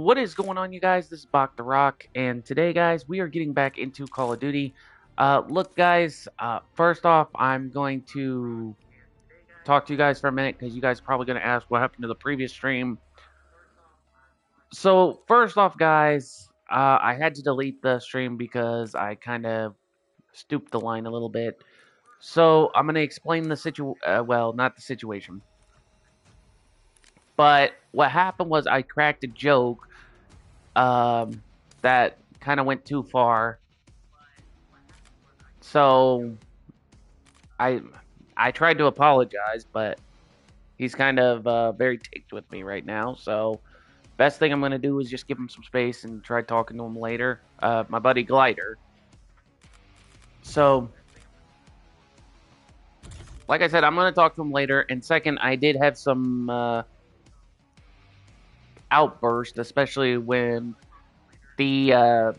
What is going on, you guys? This is Bach the Rock, and today, guys, we are getting back into Call of Duty. Look, guys, first off, I'm going to talk to you guys for a minute because you guys are probably going to ask what happened to the previous stream. So, first off, guys, I had to delete the stream because I kind of stooped the line a little bit. So, I'm going to explain the well, not the situation. But what happened was I cracked a joke that kind of went too far. So I tried to apologize, but he's kind of very ticked with me right now. So best thing I'm gonna do is just give him some space and try talking to him later. My buddy Glider. So like I said, I'm gonna talk to him later. And second, I did have some outburst, especially when the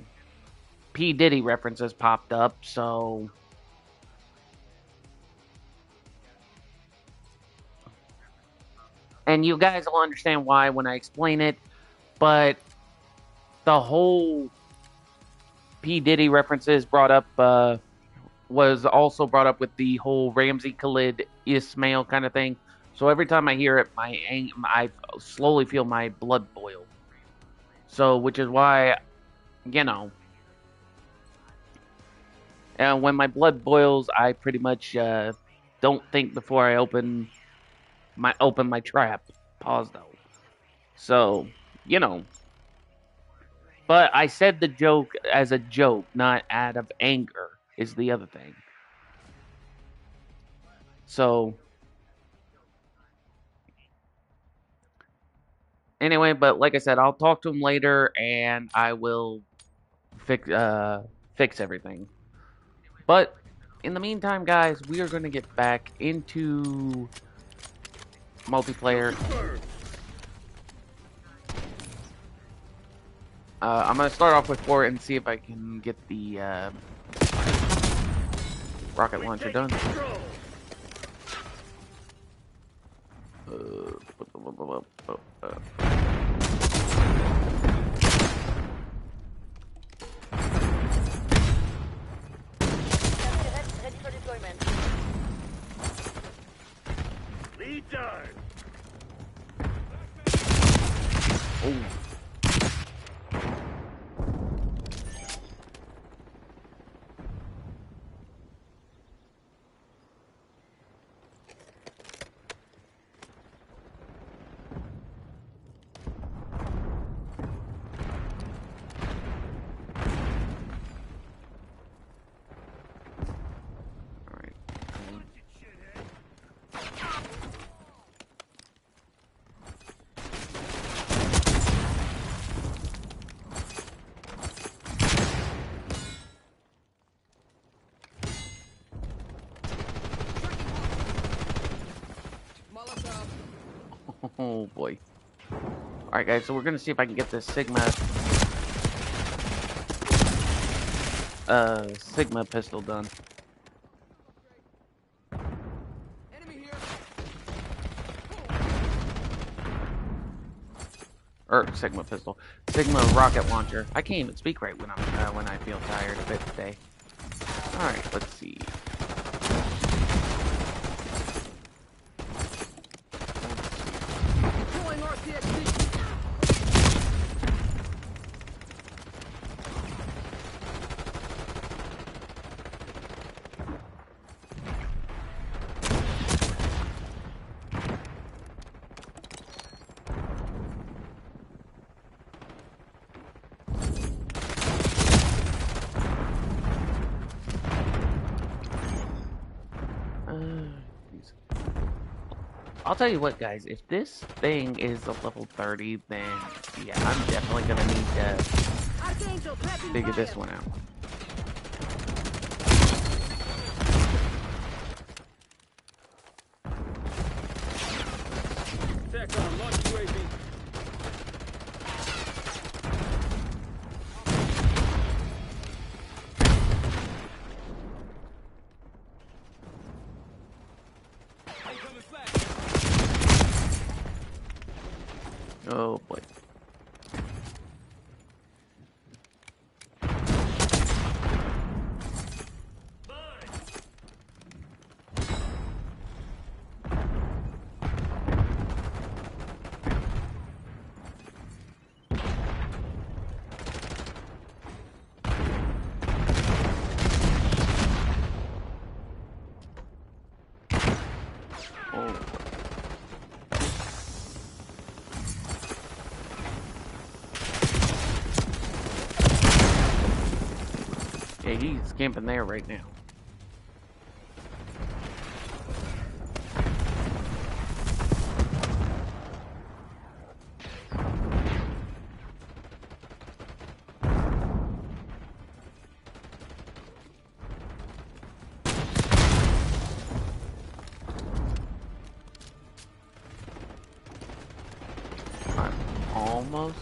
P Diddy references popped up. So and you guys will understand why when I explain it, but the whole P. Diddy references brought up was also brought up with the whole Ramsey Khalid Ismail kind of thing. So every time I hear it, I slowly feel my blood boil. So, which is why, you know, and when my blood boils, I pretty much don't think before I open my trap. Pause though. So, you know. But I said the joke as a joke, not out of anger, is the other thing. So, anyway, but like I said, I'll talk to him later and I will fix everything. But in the meantime, guys, we are going to get back into multiplayer. I'm going to start off with 4 and see if I can get the rocket launcher done. Ready for deployment. Lead dart. Oh. Oh boy. Alright guys, so we're gonna see if I can get this Sigma pistol done. Enemy here. Or Sigma pistol. Sigma rocket launcher. I can't even speak right when I feel tired a bit today. Alright, let's see. Deploying RCXD. I'll tell you what, guys. If this thing is a level 30, then yeah, I'm definitely gonna need to figure this one out. Attack on launch UAV. Oh boy. he's camping there right now. I'm almost.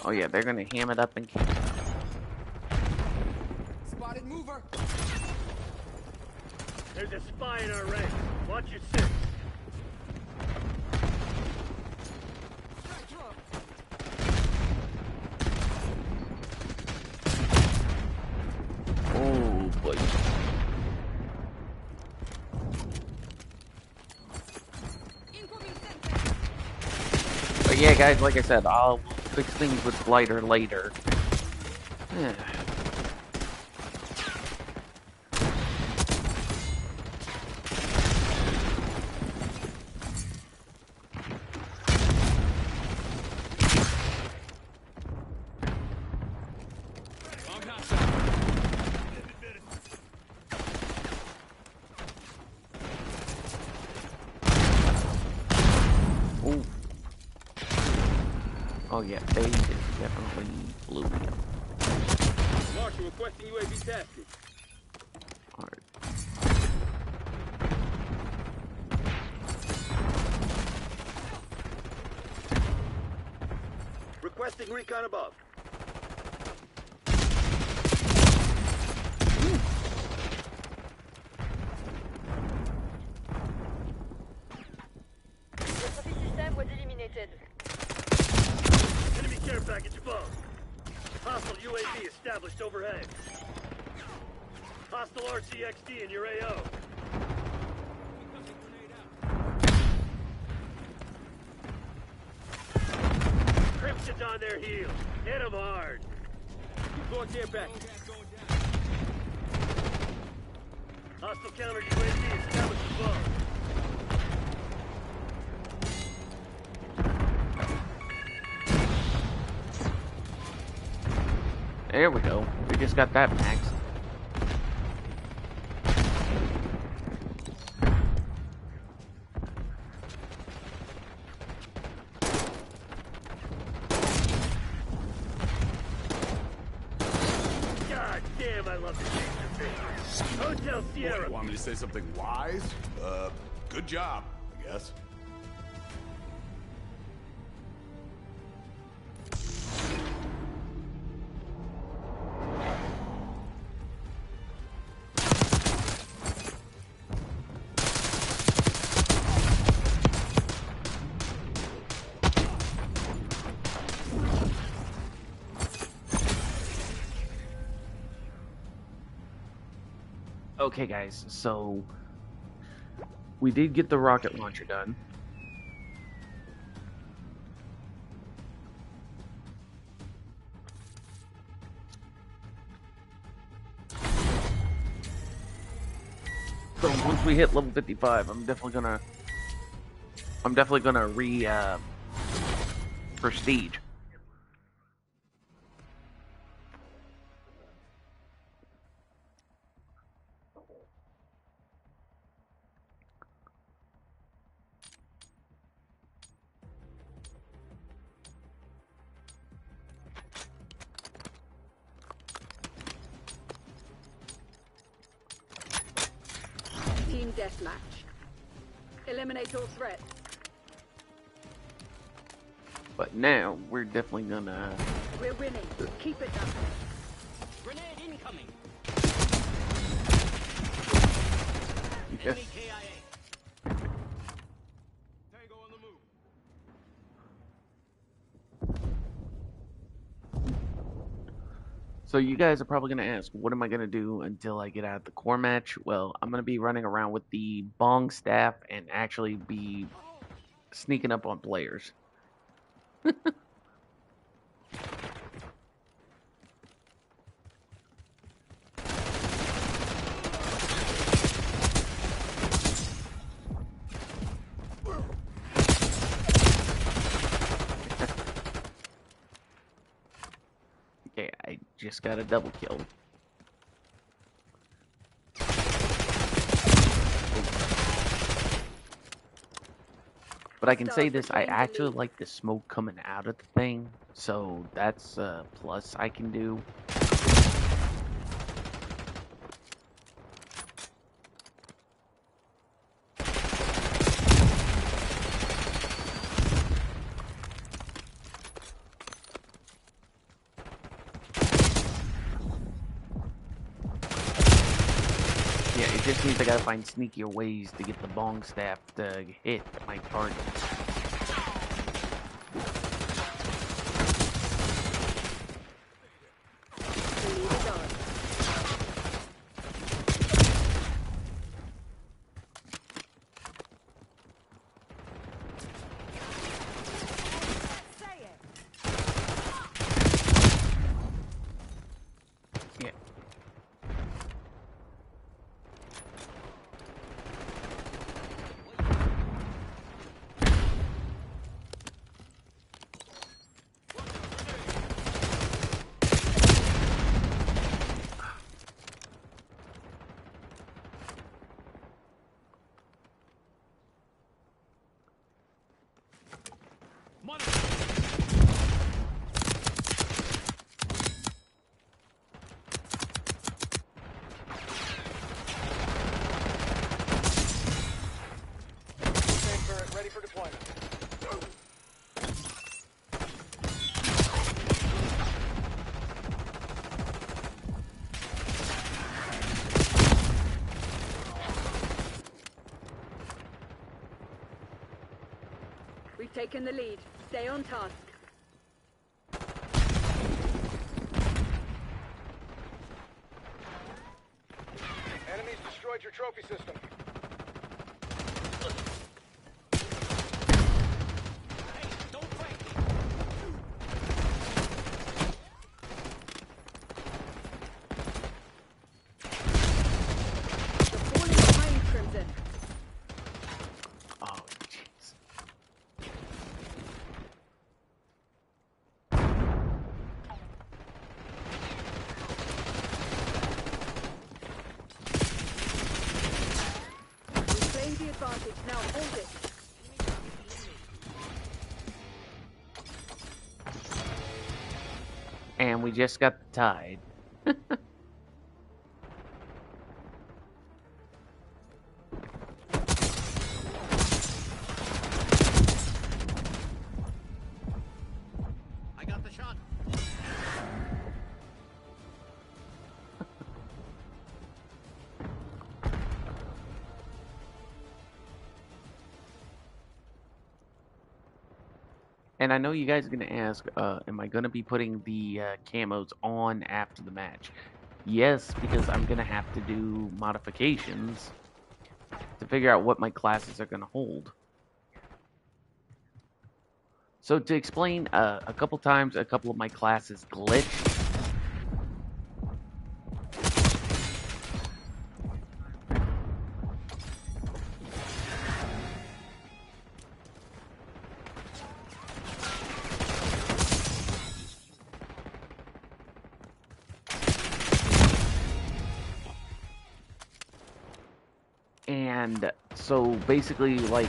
Oh yeah, they're gonna ham it up and camp. Spotted mover. There's a spy in our ranks. Watch your six. Strike drop. Oh boy. Incoming sentry. But yeah, guys, like I said, I'll fix things with glider later. Yeah. Ooh. Oh yeah, they just definitely blew me up. Marshal requesting UAV tasking. Hard. Requesting recon above. Votre system was eliminated. Enemy care package above. Hostile UAV established overhead. Hostile RCXD in your AO. Crimson's on their heels. Hit them hard. Deploy care package. Hostile counter UAV established above. There we go. We just got that maxed. God damn, I love the chase of Hotel What, Sierra. you want me to say something wise? Good job, I guess. Okay, guys, so we did get the rocket launcher done. So once we hit level 55, I'm definitely gonna prestige. Team deathmatch. Eliminate all threats. But now we're definitely gonna. We're winning. Keep it up. Grenade incoming. Yes. Enemy KIA. Tango on the move. So you guys are probably gonna ask, what am I gonna do until I get out of the core match? Well, I'm gonna be running around with the bong staff and actually be sneaking up on players. just got a double kill. But I can say this, I actually like the smoke coming out of the thing, so that's a plus I can do. Yeah, it just means I gotta find sneakier ways to get the bong staff to hit my target. Yeah. Ready for deployment. We've taken the lead. Stay on task. Enemies destroyed your trophy system. Hey, don't fight. You're falling behind, Crimson. Oh, jeez. We've claimed the advantage. Now hold it. And we just got the tide. I got the shot. And I know you guys are going to ask, am I going to be putting the camos on after the match? Yes, because I'm going to have to do modifications to figure out what my classes are going to hold. So to explain, a couple times a couple of my classes glitched. And so basically, like,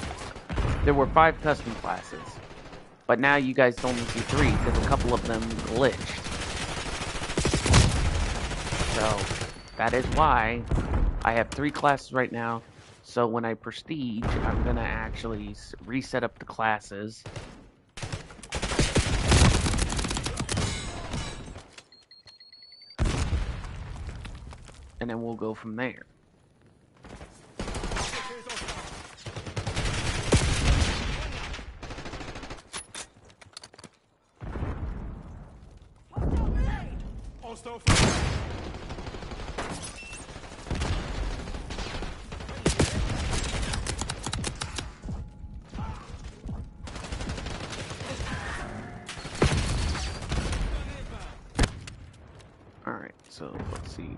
there were 5 custom classes, but now you guys only see 3 because a couple of them glitched. So that is why I have 3 classes right now. So when I prestige, I'm gonna actually reset up the classes. And then we'll go from there. Hostile. Alright, so let's see.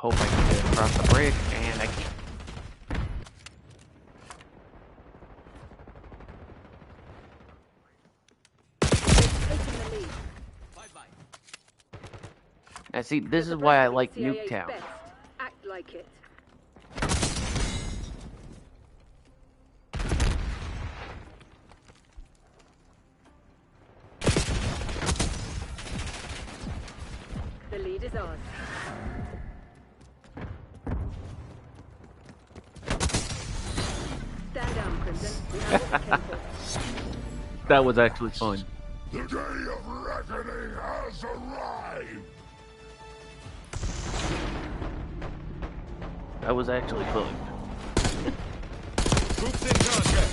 hope I can get across the bridge, and I can't. Taking the lead. Now see, this You're is why I suppressing like CIA's Nuketown. best. Act like it. The lead is ours. Stand down, Crimson. We have what we came for. That was actually fun. The day of reckoning has arrived! That was actually fun. Troops in contact.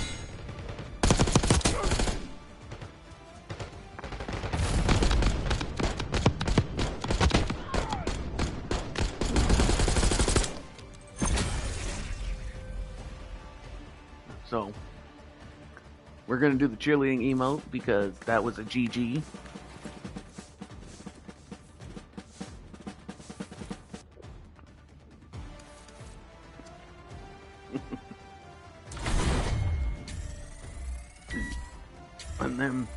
So, we're gonna do the cheerleading emote because that was a GG. And then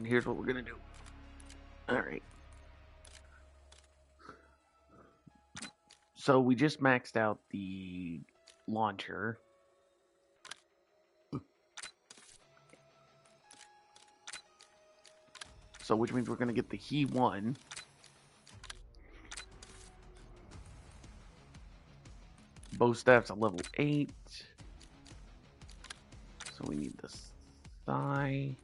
here's what we're gonna do. Alright. So we just maxed out the launcher. So which means we're gonna get the He 1. Bow staff's a level 8. So we need the thigh.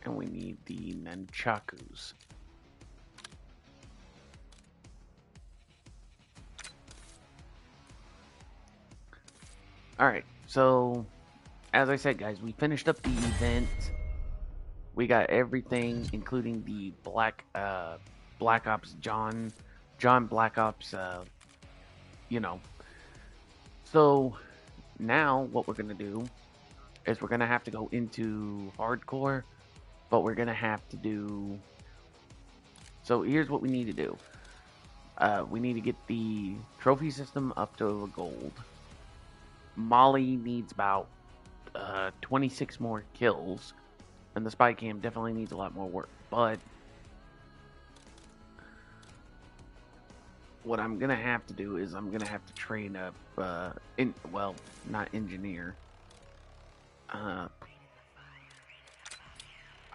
And we need the nunchakus. Alright, so as I said, guys, we finished up the event. We got everything, including the Black Ops John Black Ops, you know. So now what we're gonna do is we're gonna have to go into hardcore, but we're gonna have to do. So here's what we need to do. We need to get the trophy system up to a gold. Molly needs about 26 more kills, and the spy cam definitely needs a lot more work. But what I'm gonna have to do is I'm gonna have to train up, well, not engineer. I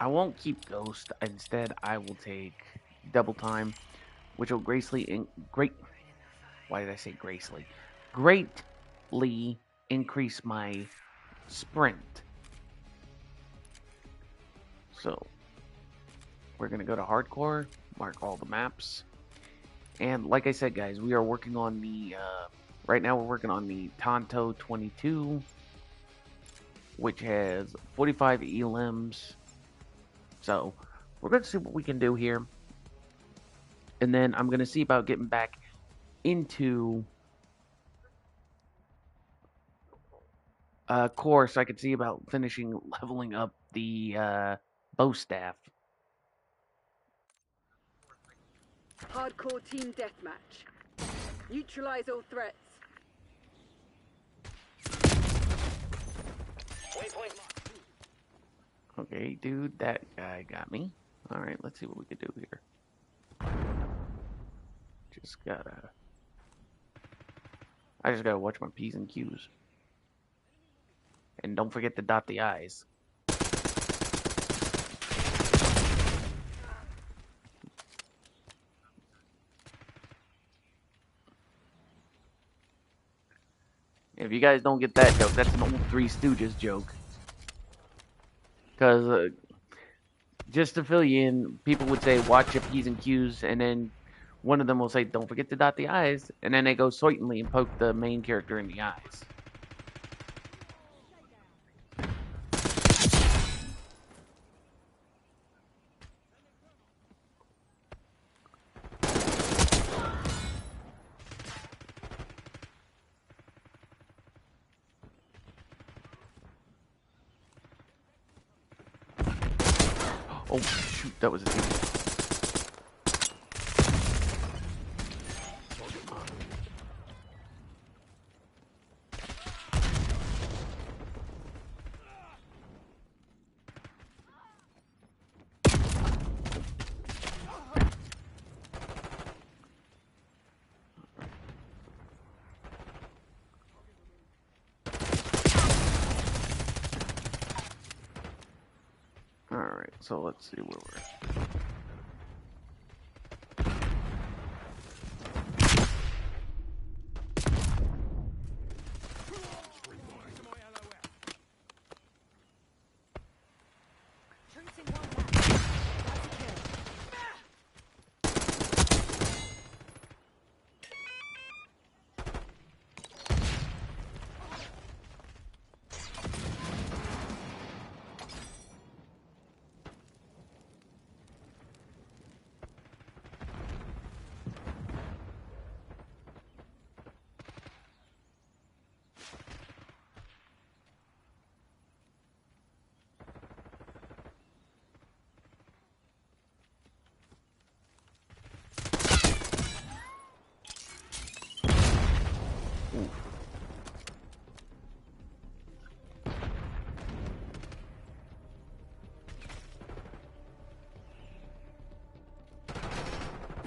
won't keep Ghost. Instead, I will take double time, which will greatly increase my sprint. So we're gonna go to hardcore, mark all the maps, and like I said, guys, we are working on the right now we're working on the Tonto 22, which has 45 elims. So we're gonna see what we can do here, and then I'm gonna see about getting back into course. I could see about finishing leveling up the bow staff. Hardcore team deathmatch. Neutralize all threats. Waypoint marked. Okay, dude, that guy got me. Alright, let's see what we can do here. I just gotta watch my P's and Q's. And don't forget to dot the I's. If you guys don't get that joke, that's an old Three Stooges joke. Because, just to fill you in, people would say, watch your P's and Q's, and then one of them will say, don't forget to dot the I's, and then they go certainly and poke the main character in the eyes. Oh shoot, that was a team. Alright, so let's see where we're at. Tracing one back. That's a kill.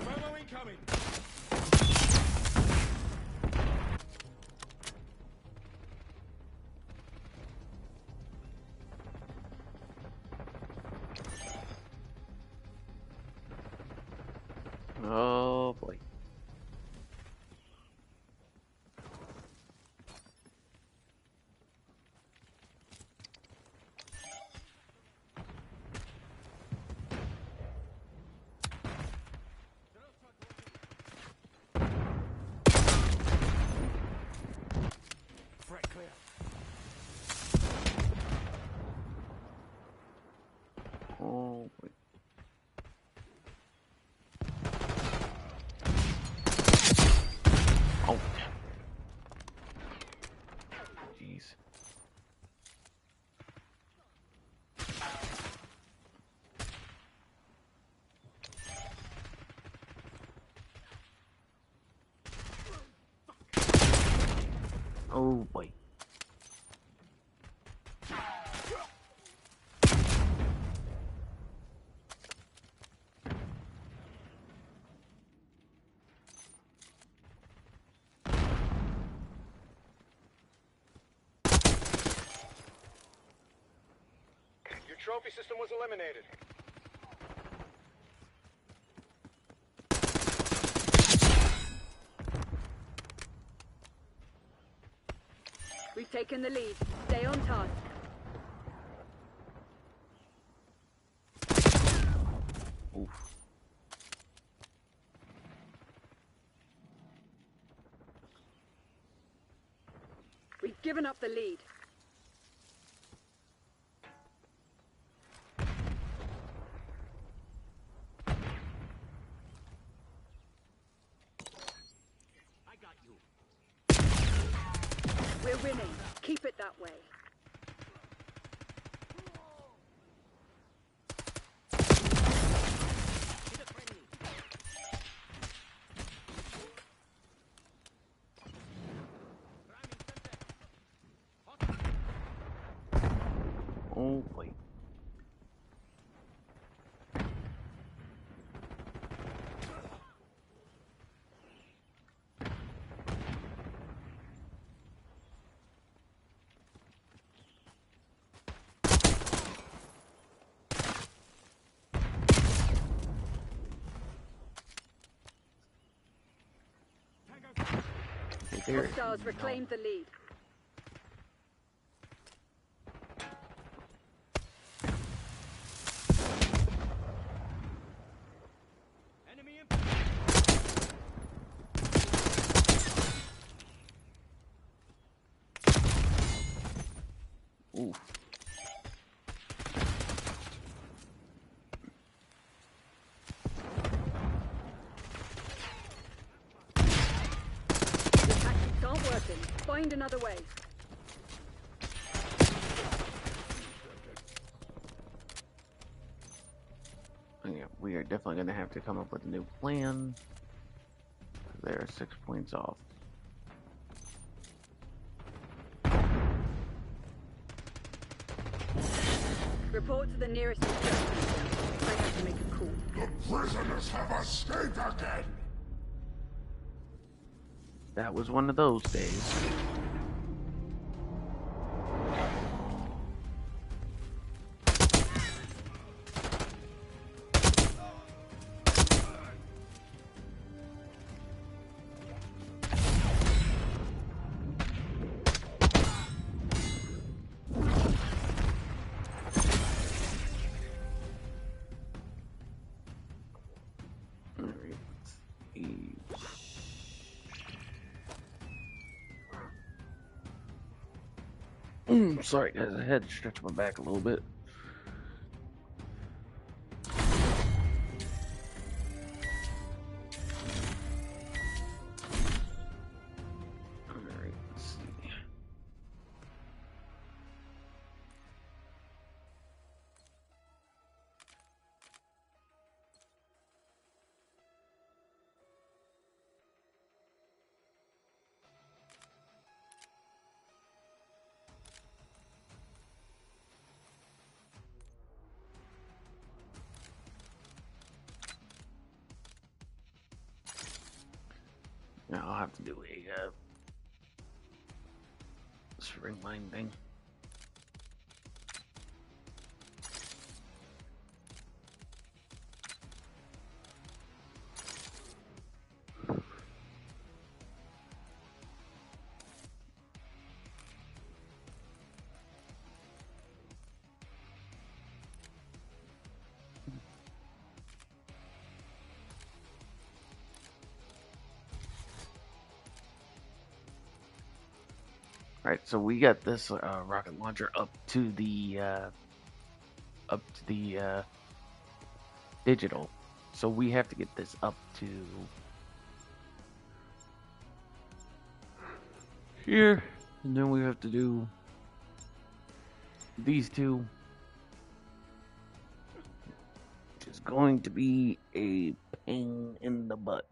Memo incoming. Oh boy. Threat clear. Oh boy. Oh. Jeez. Oh boy. Your trophy system was eliminated. We've taken the lead. Stay on task. Oof. We've given up the lead. I got you. We're winning. Keep it that way. Hit a friendly. Oh boy. There. Hostiles reclaimed the lead. Enemy in. Ooh. The tactics aren't working. Find another way. definitely going to have to come up with a new plan. They're 6 points off. Report to the nearest instruction. I have to make a call. The prisoners have escaped again! That was one of those days. Sorry guys, I had to stretch my back a little bit. Alright, let's see. Now I'll have to do a string line thing. Alright, so we got this rocket launcher up to the digital. So we have to get this up to here, and then we have to do these two, which is going to be a pain in the butt.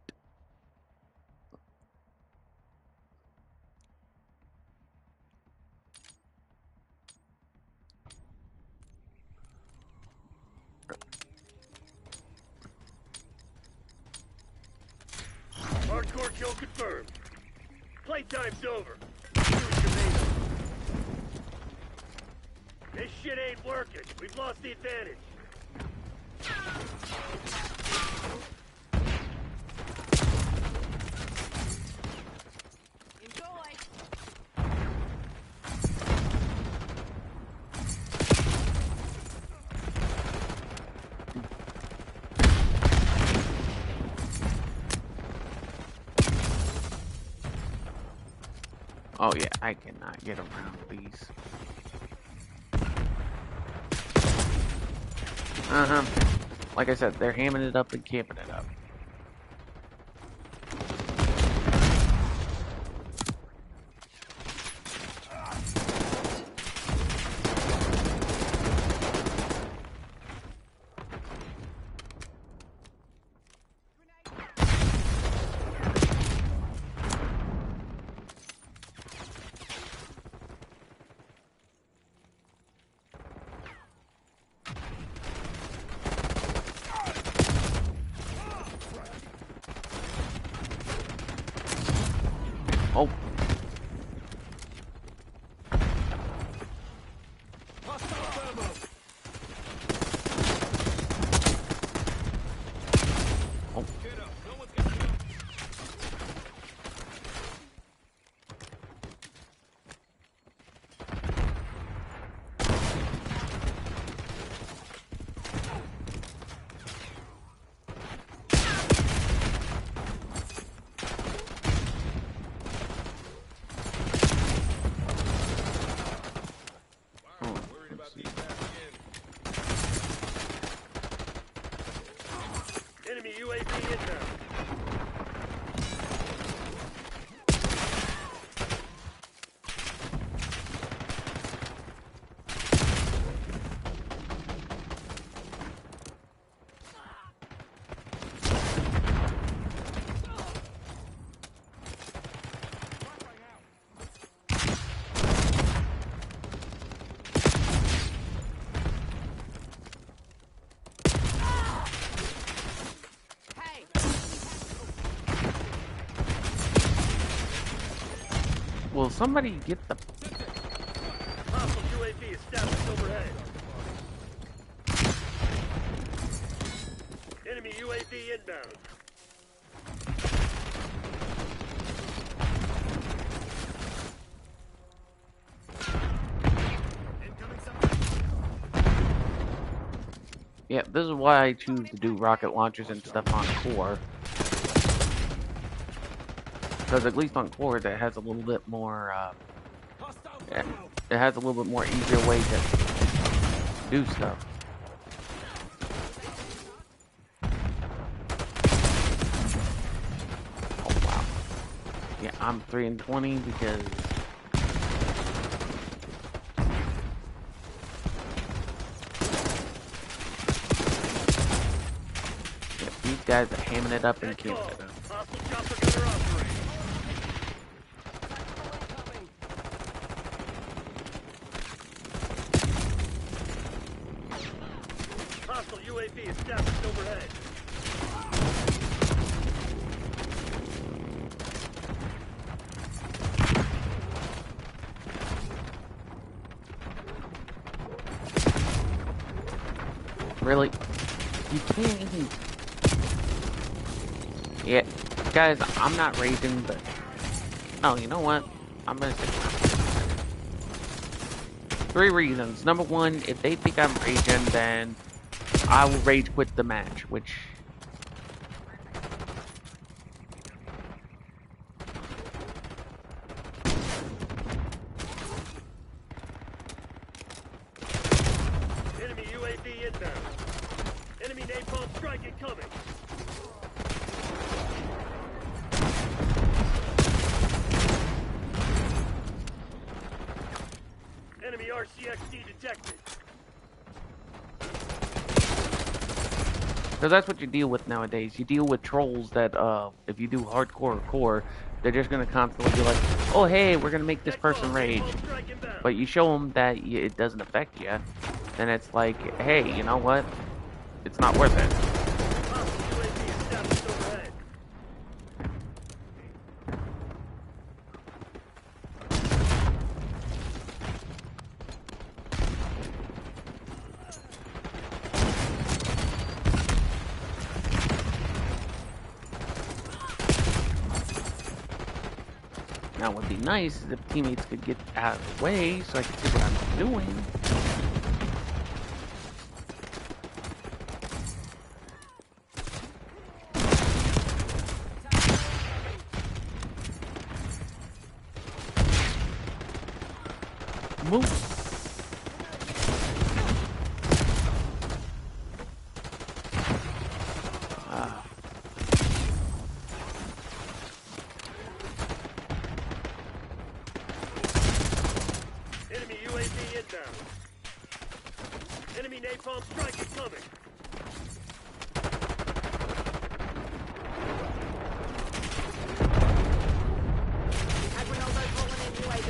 Hardcore kill confirmed. Playtime's over. Use your bait. This shit ain't working. We've lost the advantage. Oh yeah, I cannot get around these. Like I said, they're hamming it up and camping it up. Oh. Oh. Will somebody get the... Hostile UAV established overhead. Enemy UAV inbound. Yeah, this is why I choose to do rocket launchers and stuff on core. Because at least on core, that has a little bit more, it has a little bit more easier way to do stuff. Oh wow. Yeah, I'm 3 and 20 because yeah, these guys are hamming it up in Canada. Hostile chopper gunner operating. Hostile UAV established overhead. Really? You can't even... Yeah, guys, I'm not raging, but... Oh, you know what? I'm gonna say... 3 reasons. Number 1, if they think I'm raging, then I will rage quit the match, which... Enemy UAV inbound. Enemy napalm strike incoming. Enemy RCXD detected. Because that's what you deal with nowadays. You deal with trolls that, if you do hardcore or core, they're just going to constantly be like, oh, hey, we're going to make this person rage. But you show them that it doesn't affect you, then it's like, hey, you know what? It's not worth it. Hostile UAV established overhead. Now, what would be nice is if teammates could get out of the way so I could see what I'm doing. Move. Enemy UAV inbound. Enemy napalm strike incoming. Adrenaldo calling in UAV.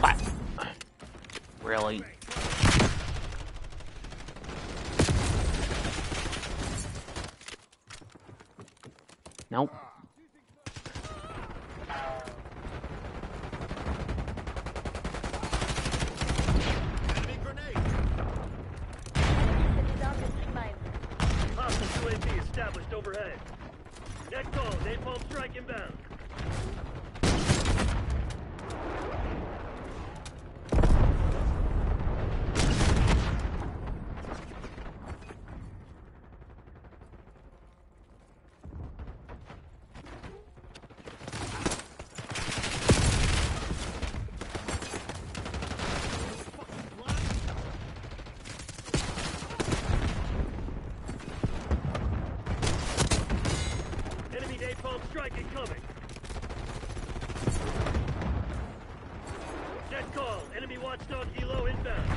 What? Really? Nope. Enemy grenade. Hostile UAV established overhead. Net call, napalm strike inbound. Enemy napalm strike incoming. Net call, enemy watchdog helo inbound.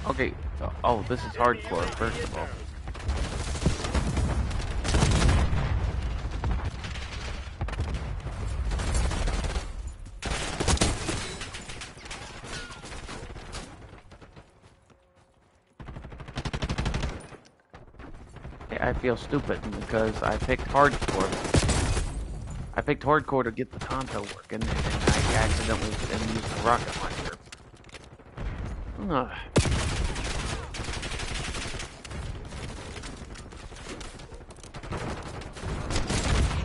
Okay. Oh, this is hardcore, first of all. I feel stupid because I picked hardcore. I picked hardcore to get the Tonto working, and I accidentally used the rocket launcher. Ugh.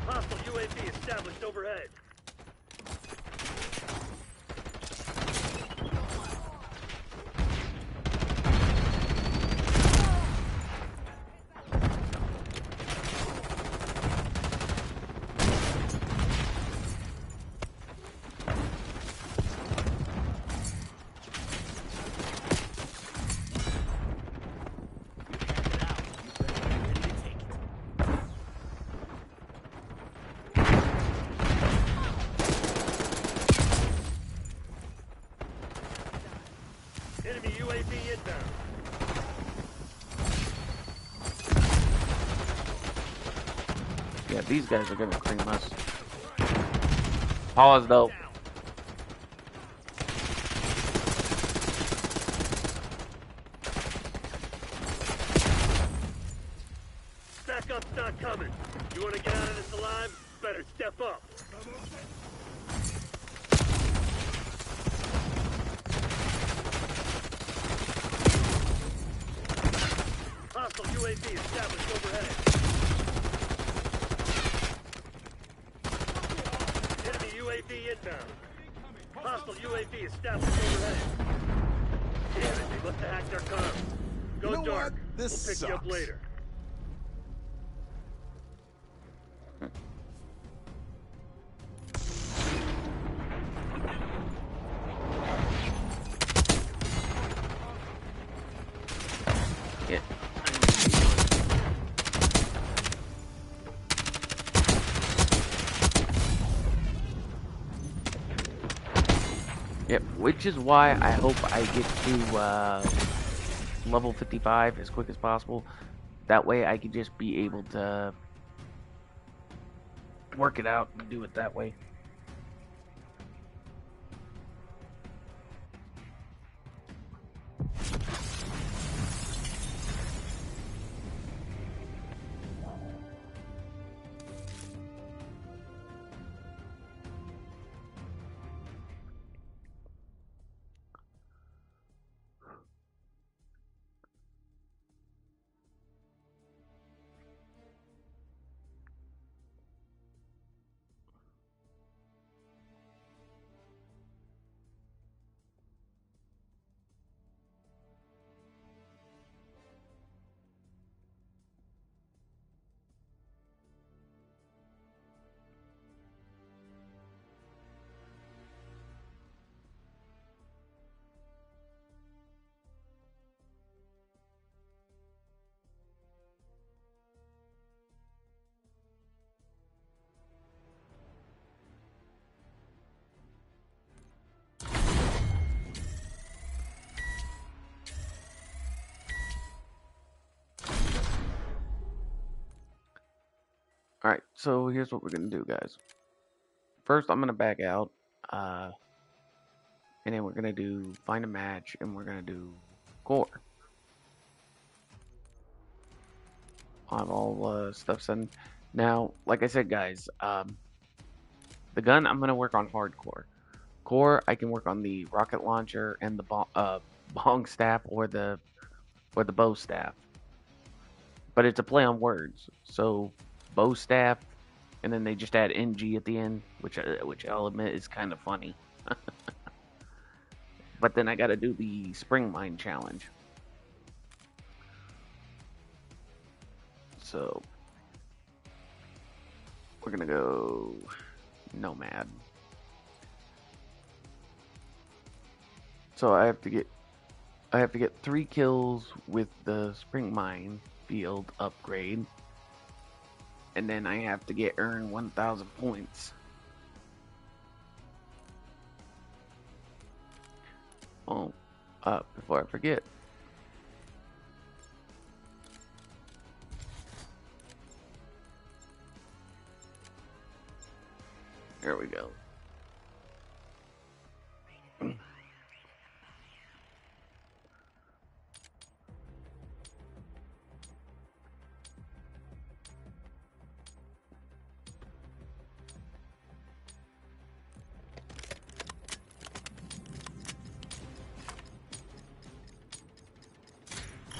Hostile UAV established overhead. Enemy UAV inbound. Yeah, these guys are gonna cream us. Pause though. Backup's not coming. You want to get out of this alive? Better step up. Hostile UAV established overhead. Enemy UAV inbound. Hostile UAV established overhead. Damn it, they must have hacked their comms. Go You know dark. what? This We'll pick you up sucks. later. Yeah. Yep, which is why I hope I get to level 55 as quick as possible. That way I can just be able to work it out and do it that way. Alright, so here's what we're gonna do, guys. First, I'm gonna back out, and then we're gonna do find a match, and we're gonna do core. I'll have all stuff set. Now, like I said, guys, the gun I'm gonna work on hardcore. Core, I can work on the rocket launcher and the bong staff or the bow staff. But it's a play on words. So bow staff, and then they just add ng at the end, which I'll admit is kind of funny. But then I got to do the spring mine challenge. So we're gonna go nomad. So I have to get 3 kills with the spring mine field upgrade, and then I have to earn 1,000 points. Oh, before I forget, There we go.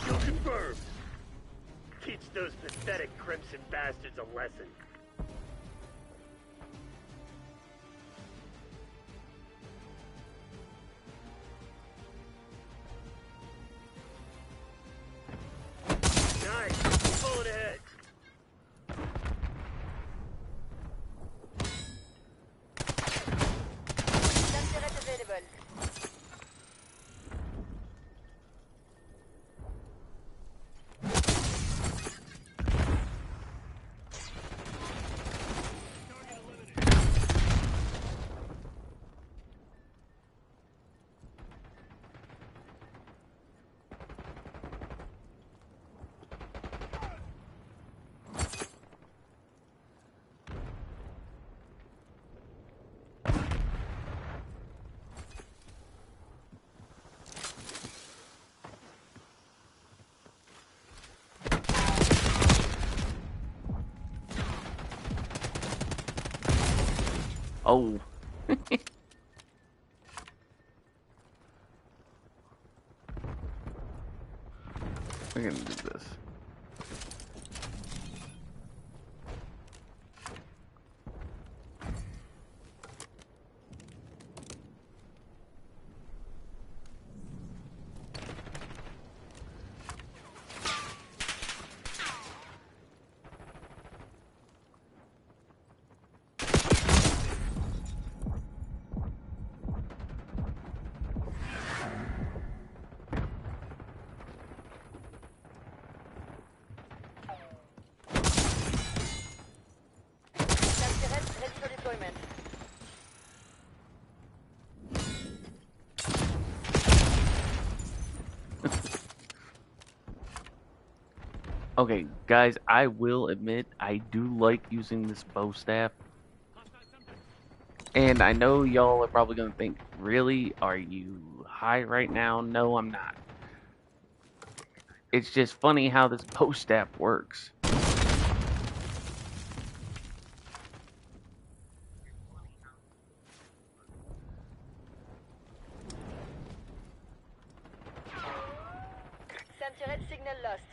Kill confirmed. Teach those pathetic Crimson bastards a lesson. Nice. Pull it ahead. Turret available. Oh. We're gonna do this. Turret ready for deployment. Okay, guys, I will admit I do like using this bow staff. And I know y'all are probably gonna think, really? Are you high right now? No, I'm not. It's just funny how this bow staff works. Turret signal lost.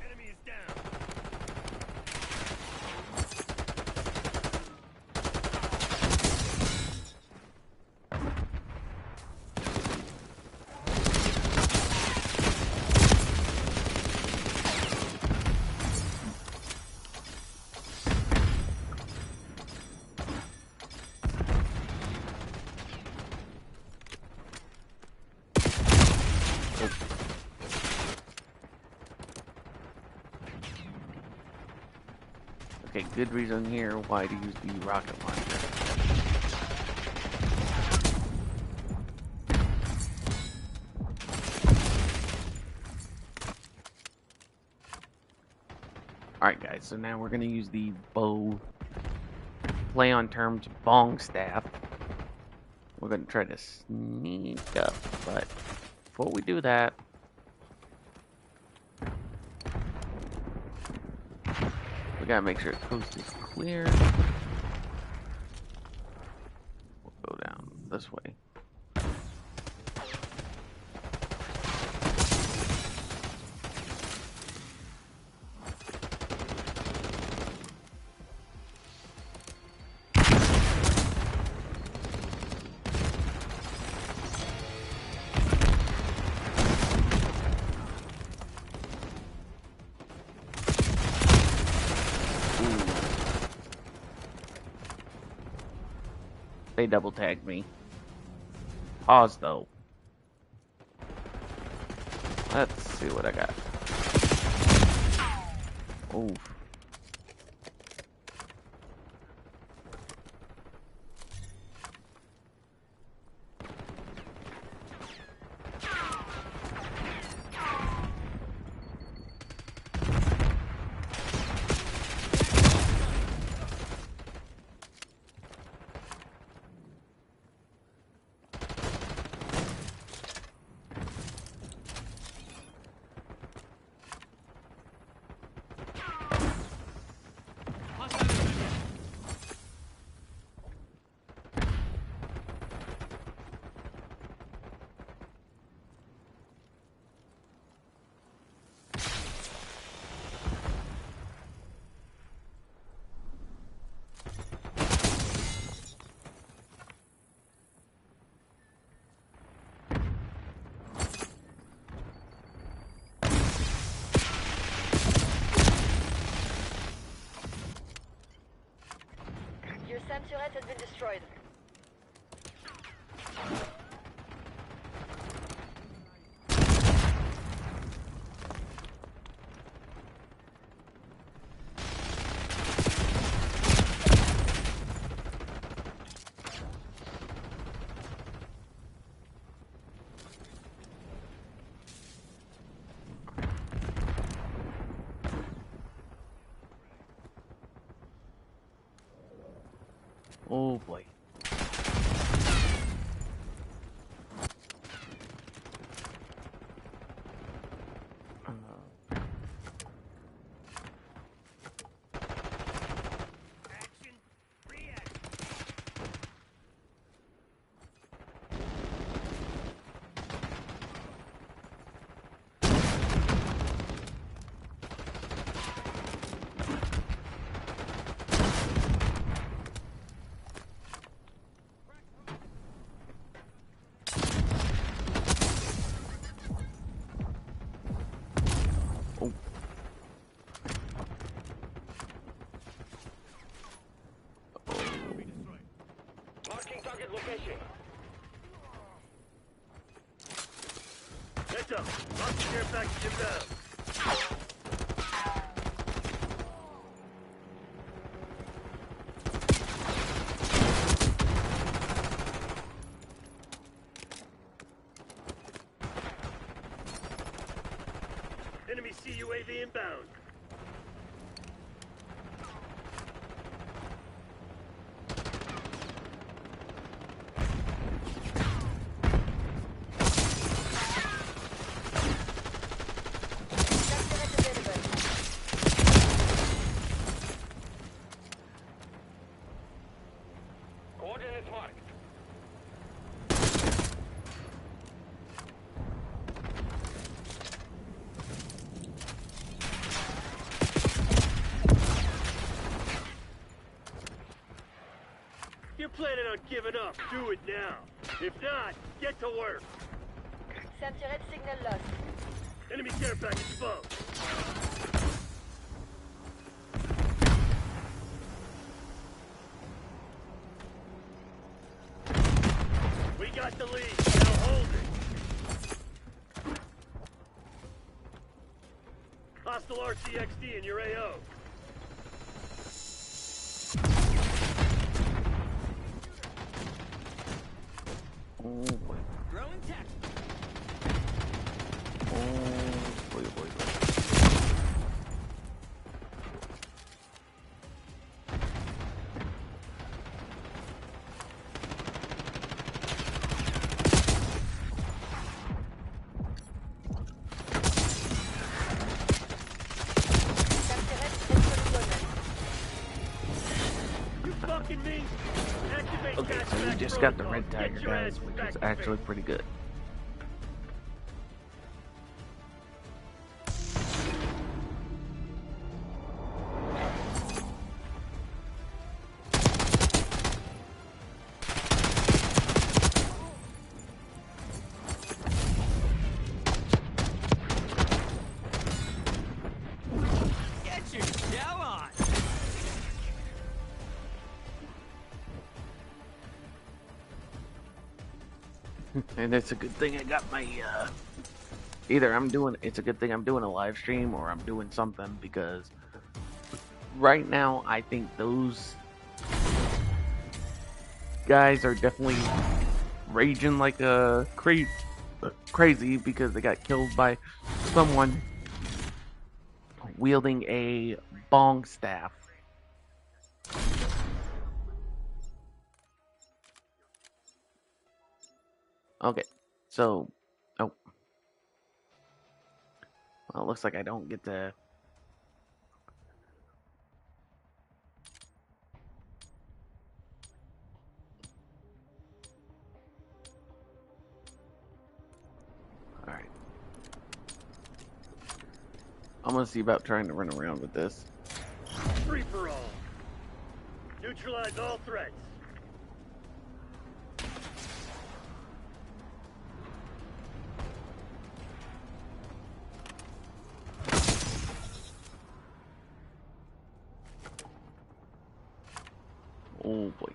Enemy is down. Okay, good reason here why to use the rocket launcher. Alright guys, so now we're gonna use the bow, play on terms, bong staff. We're gonna try to sneak up, but before we do that, we gotta make sure the coast is clear. this way. They double tagged me. Pause though. Let's see what I got. Oof. Your turret has been destroyed. Oh boy. Action. Reaction. Marking target location. Heads up. Marking care package inbound. Enemy CUAV inbound. Turret available. Coordinates marked. You're planning on giving up. Do it now. If not, get to work. Turret signal lost. Enemy care package above. We got the lead. Now hold it. Hostile RCXD in your AO. Oh boy. Throwing tech. Oh boy, boy, boy. Turret repositioned. You fucking me? Activate Okay, so we just got the red tiger, guys, which is actually pretty good. Get your shell on! And it's a good thing I got my, it's a good thing I'm doing a live stream or I'm doing something, because right now I think those guys are definitely raging like a crazy because they got killed by someone wielding a bong staff. Okay, so, oh, well, it looks like I don't get to. All right, I'm gonna see about trying to run around with this. Free for all. Neutralize all threats. Oh boy.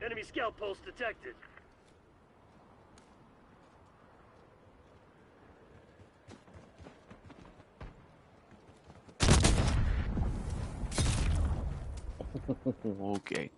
Enemy scout pulse detected. Okay.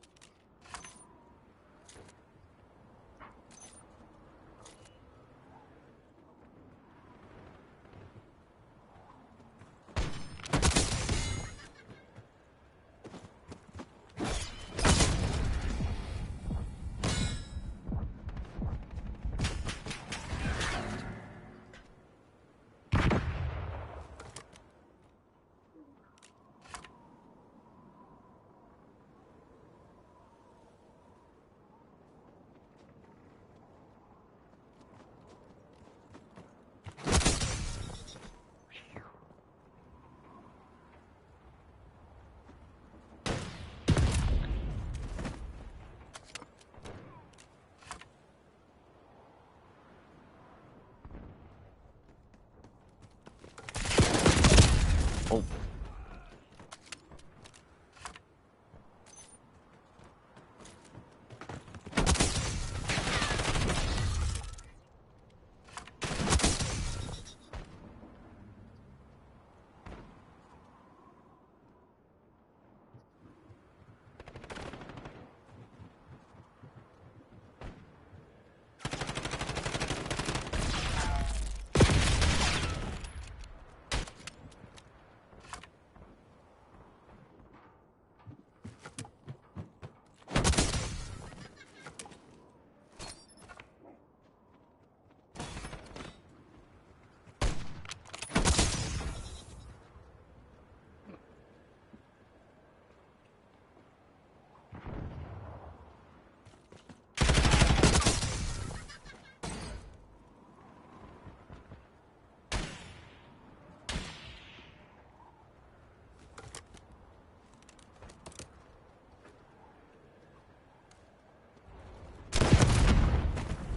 Oh.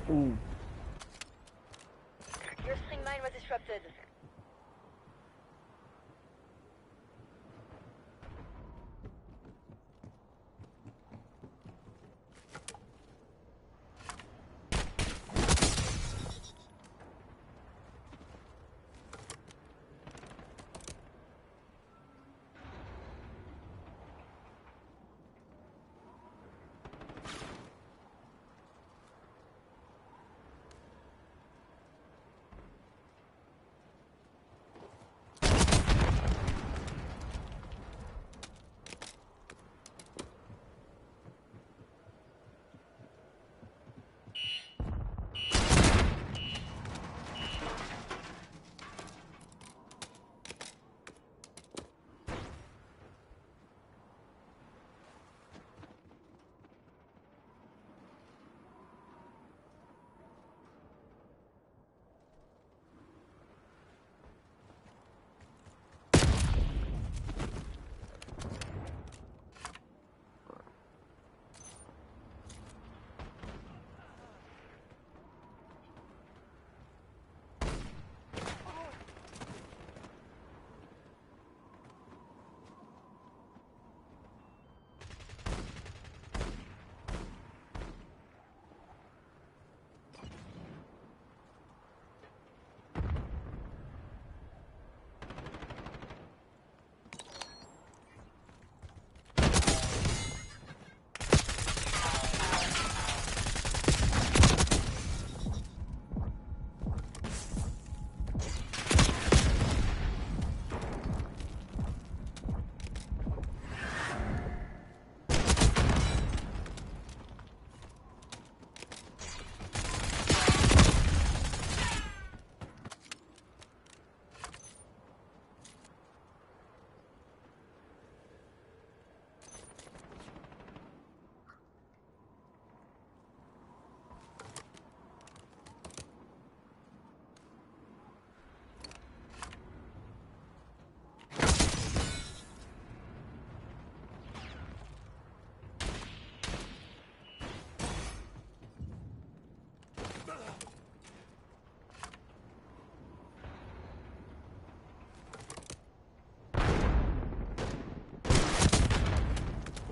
Ooh. Your string mine was disrupted.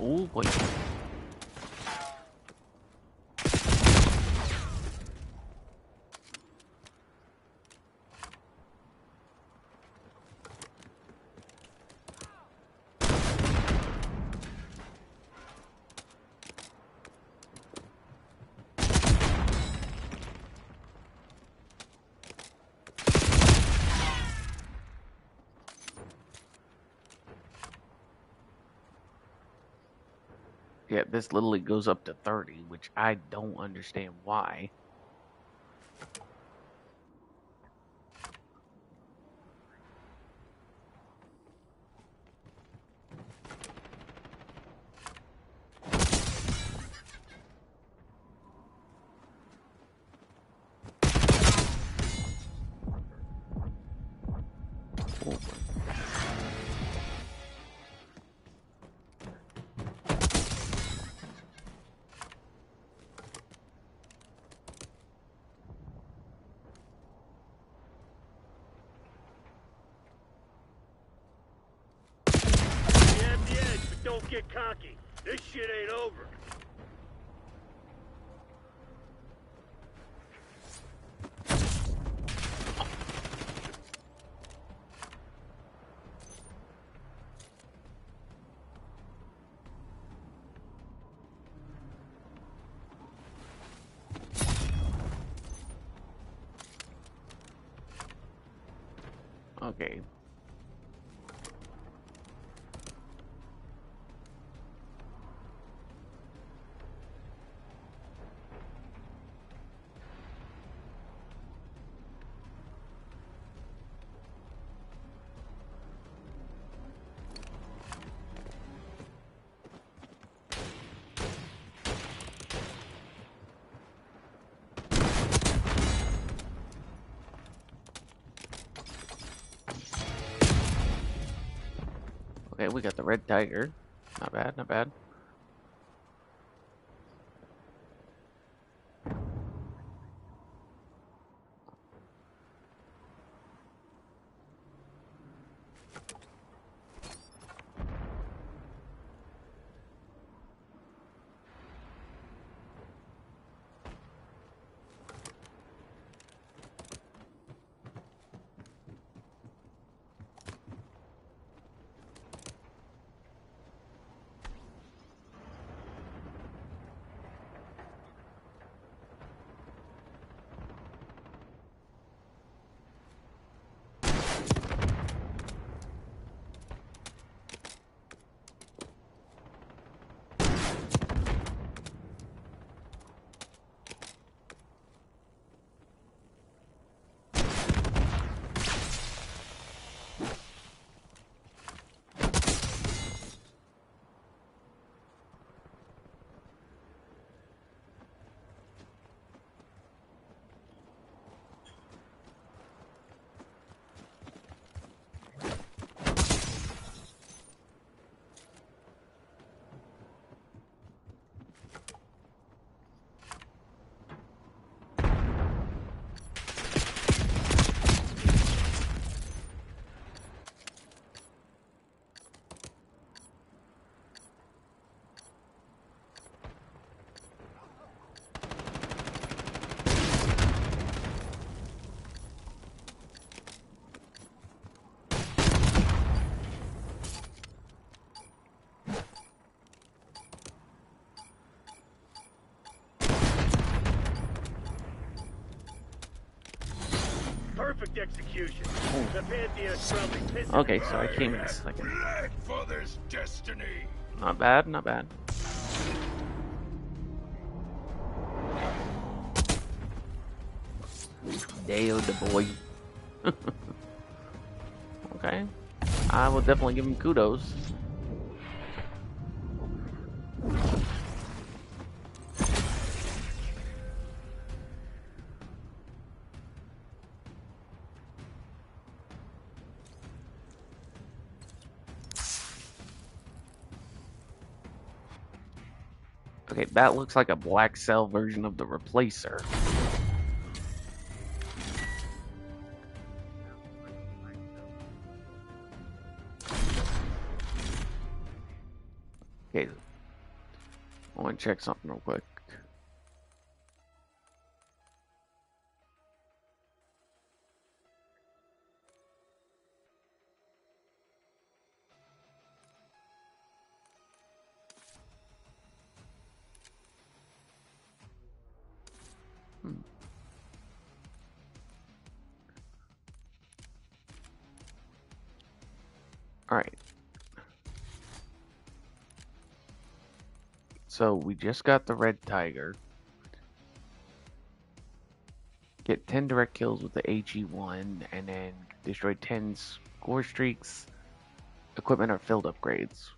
Oh boy. Yeah, this literally goes up to 30, which I don't understand why. Oh boy. You have the edge, but don't get cocky. This shit ain't over. Okay. Okay, we got the red tiger. Not bad, not bad. Perfect execution. The Pantheon's probably pissing. Okay, so I came in a second. Bled for this destiny. Not bad, not bad. Dale the boy. Okay. I will definitely give him kudos. Okay, that looks like a black cell version of the replacer. Okay, I want to check something real quick. Alright. So we just got the red tiger. Get 10 direct kills with the HE1 and then destroy 10 score streaks. Equipment or field upgrades.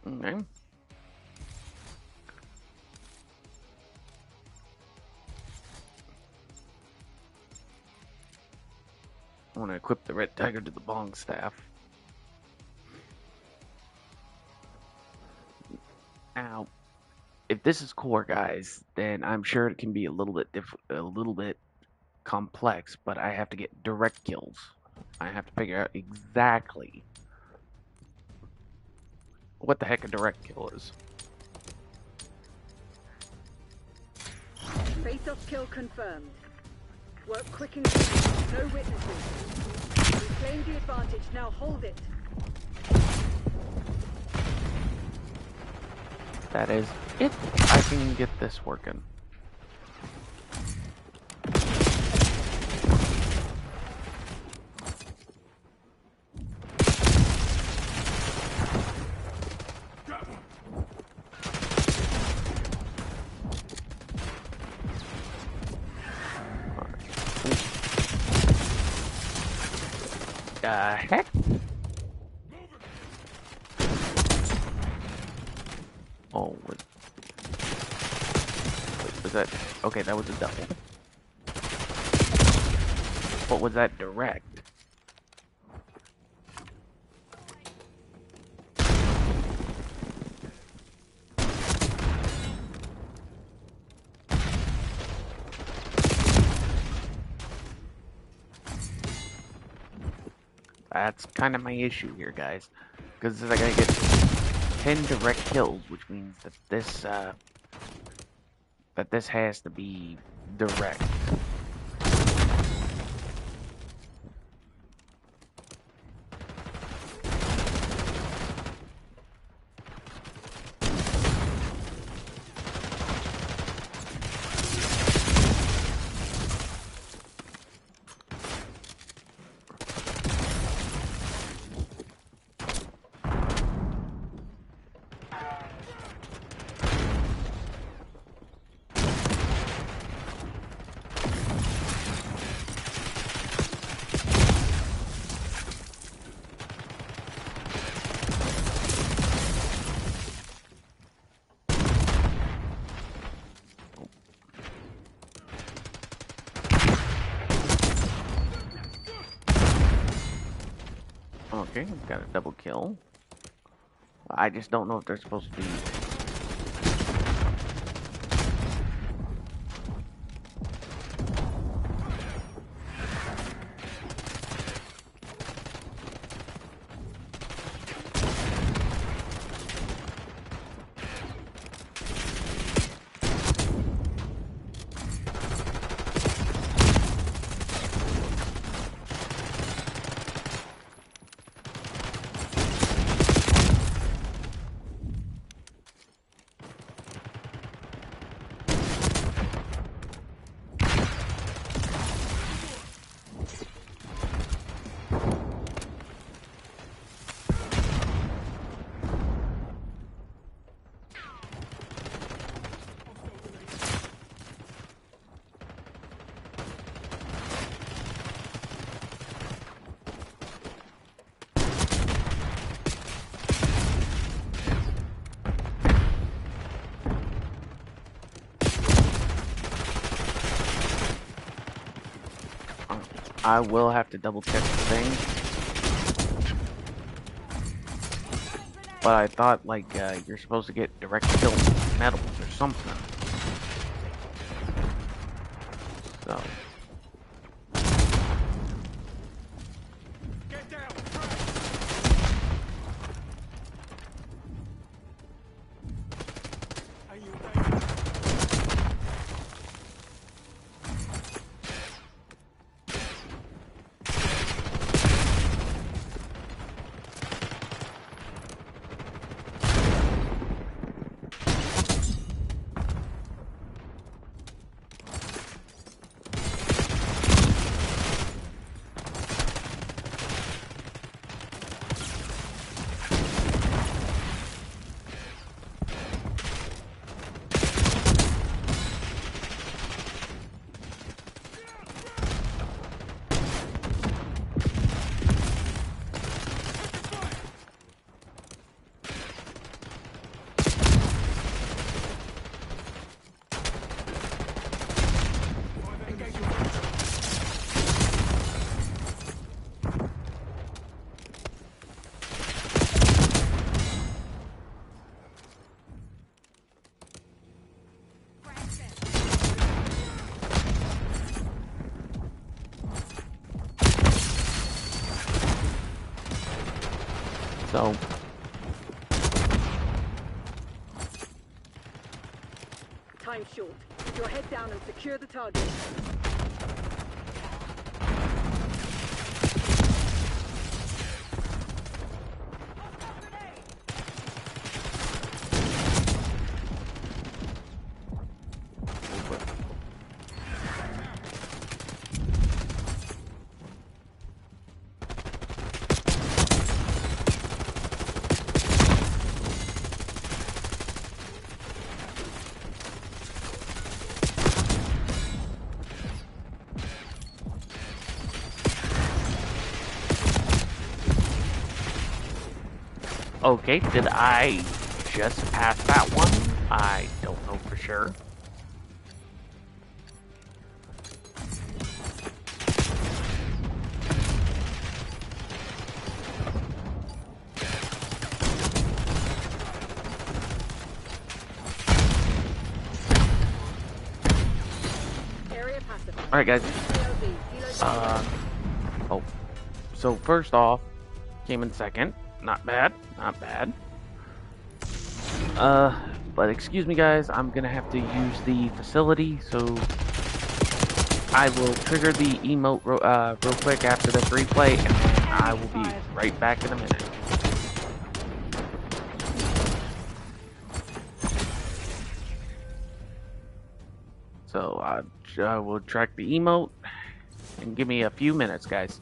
Okay. I want to equip the red tiger to the bong staff. Now, if this is core, guys, then I'm sure it can be a little bit complex, but I have to get direct kills. I have to figure out exactly what the heck a direct kill is. Face-off kill confirmed. Work quick and clean. No witnesses. Reclaim the advantage. Now hold it. That is it. I can get this working. Heck? Oh, wait, was that? Okay, that was a double. What was that direct? That's kind of my issue here, guys. Because I gotta get 10 direct kills, which means that this has to be direct. Okay, got a double kill. I just don't know if they're supposed to be. I will have to double check the thing. But I thought, like, you're supposed to get direct kills with metals or something. So. So, Time's short. Keep your head down and secure the target. okay, did I just pass that one? I don't know for sure. Area pacified. Alright, guys. Oh. So, first off, came in second. Not bad. Not bad. But excuse me, guys. I'm gonna have to use the facility, so I will trigger the emote real quick after this replay, and then I will be right back in a minute. So, I will track the emote, and give me a few minutes, guys.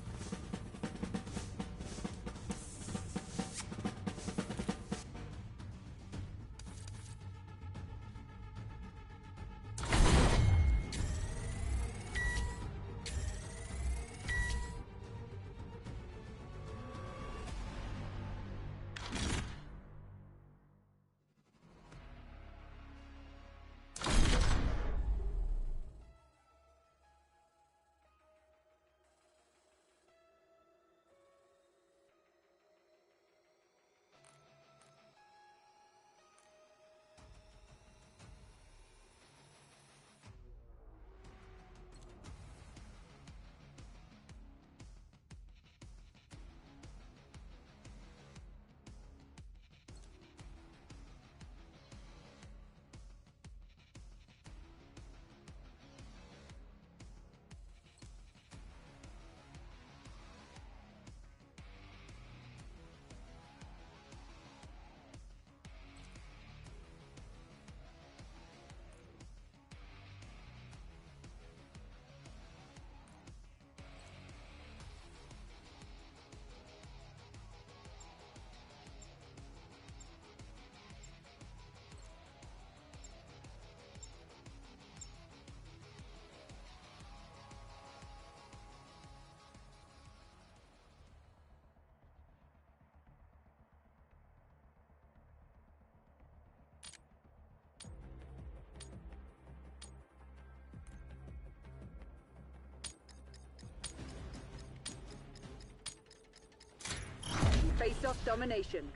Face-off domination.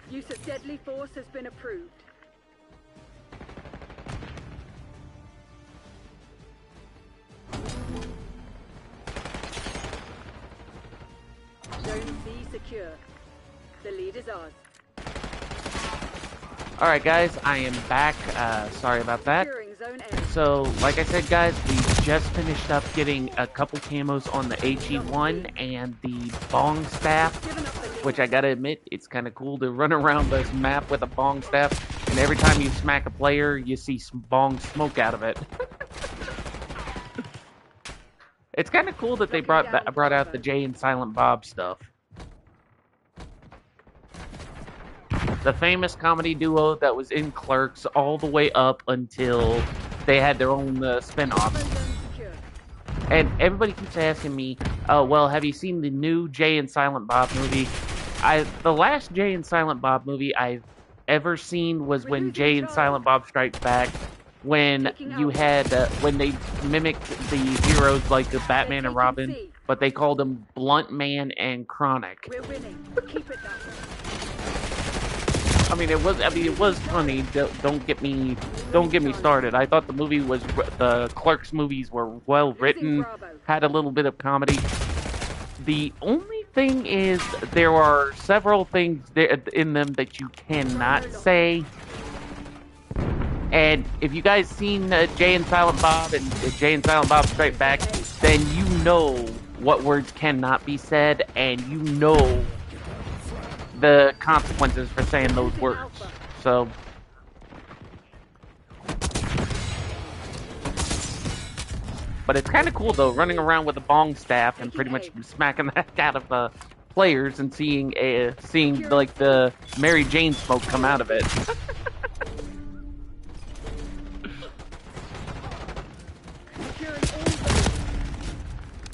Use of deadly force has been approved. Zone C secure. The lead is ours. Alright, guys, I am back. Sorry about that. Securing zone A. So, like I said, guys, we just finished up getting a couple camos on the HE1 and the bong staff, Given up the lead. which I gotta admit, it's kind of cool to run around this map with a bong staff, and every time you smack a player, you see some bong smoke out of it. It's kind of cool that they brought out the Jay and Silent Bob stuff. The famous comedy duo that was in Clerks all the way up until they had their own spin-offs. Zone secure. And everybody keeps asking me, oh, well, have you seen the new Jay and Silent Bob movie? The last Jay and Silent Bob movie I've ever seen was when Jay and Silent Bob Strikes Back, when you had, when they mimicked the heroes like Batman and Robin, but they called them Blunt Man and Chronic. We're winning. Keep it that way. I mean, it was funny. Don't get me started. I thought the Clerks movies were well written, had a little bit of comedy. The only thing is, there are several things in them that you cannot say. And if you guys seen Jay and Silent Bob and Jay and Silent Bob Strike Back, then you know what words cannot be said, and you know the consequences for saying those words. So, but it's kind of cool though, running around with a bong staff and pretty much smacking the heck out of players and seeing like the Mary Jane smoke come out of it.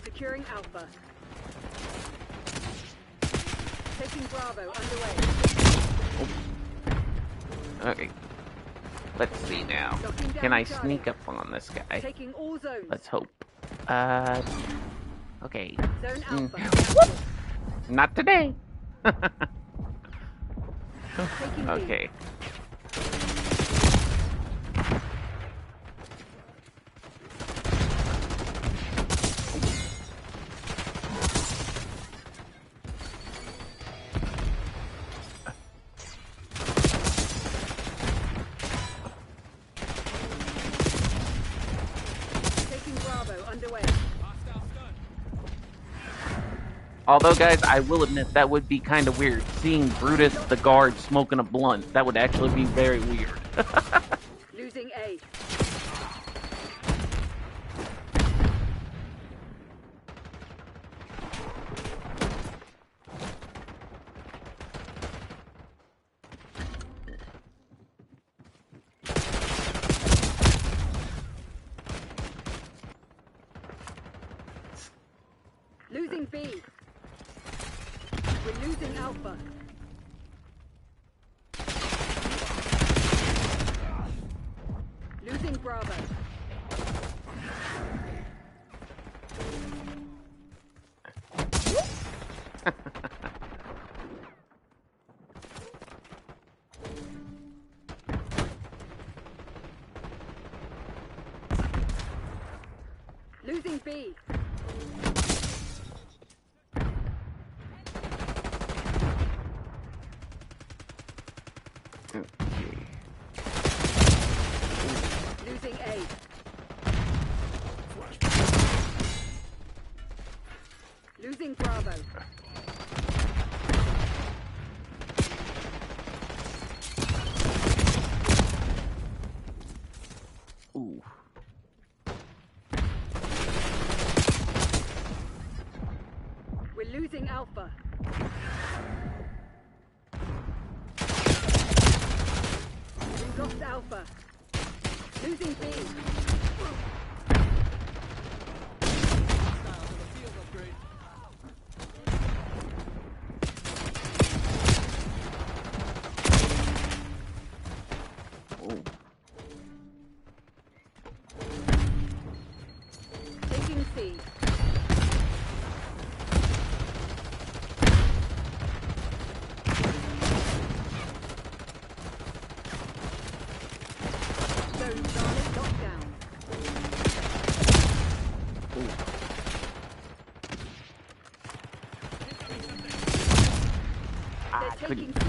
Securing Alpha. Taking Bravo underway. Okay. Let's see now. Can I sneak up on this guy? Taking all zones. Let's hope. Okay. Zone Alpha. Not today. Taking Okay. Although, guys, I will admit that would be kind of weird. Seeing Brutus the guard smoking a blunt, that would actually be very weird. Losing A. Losing B. We're losing Alpha. Losing Bravo. Losing B. Losing A. Losing Bravo. Ooh. We're losing Alpha. We lost Alpha. Losing B. Ooh. Taking C. Zone Charlie locked down. They're taking C.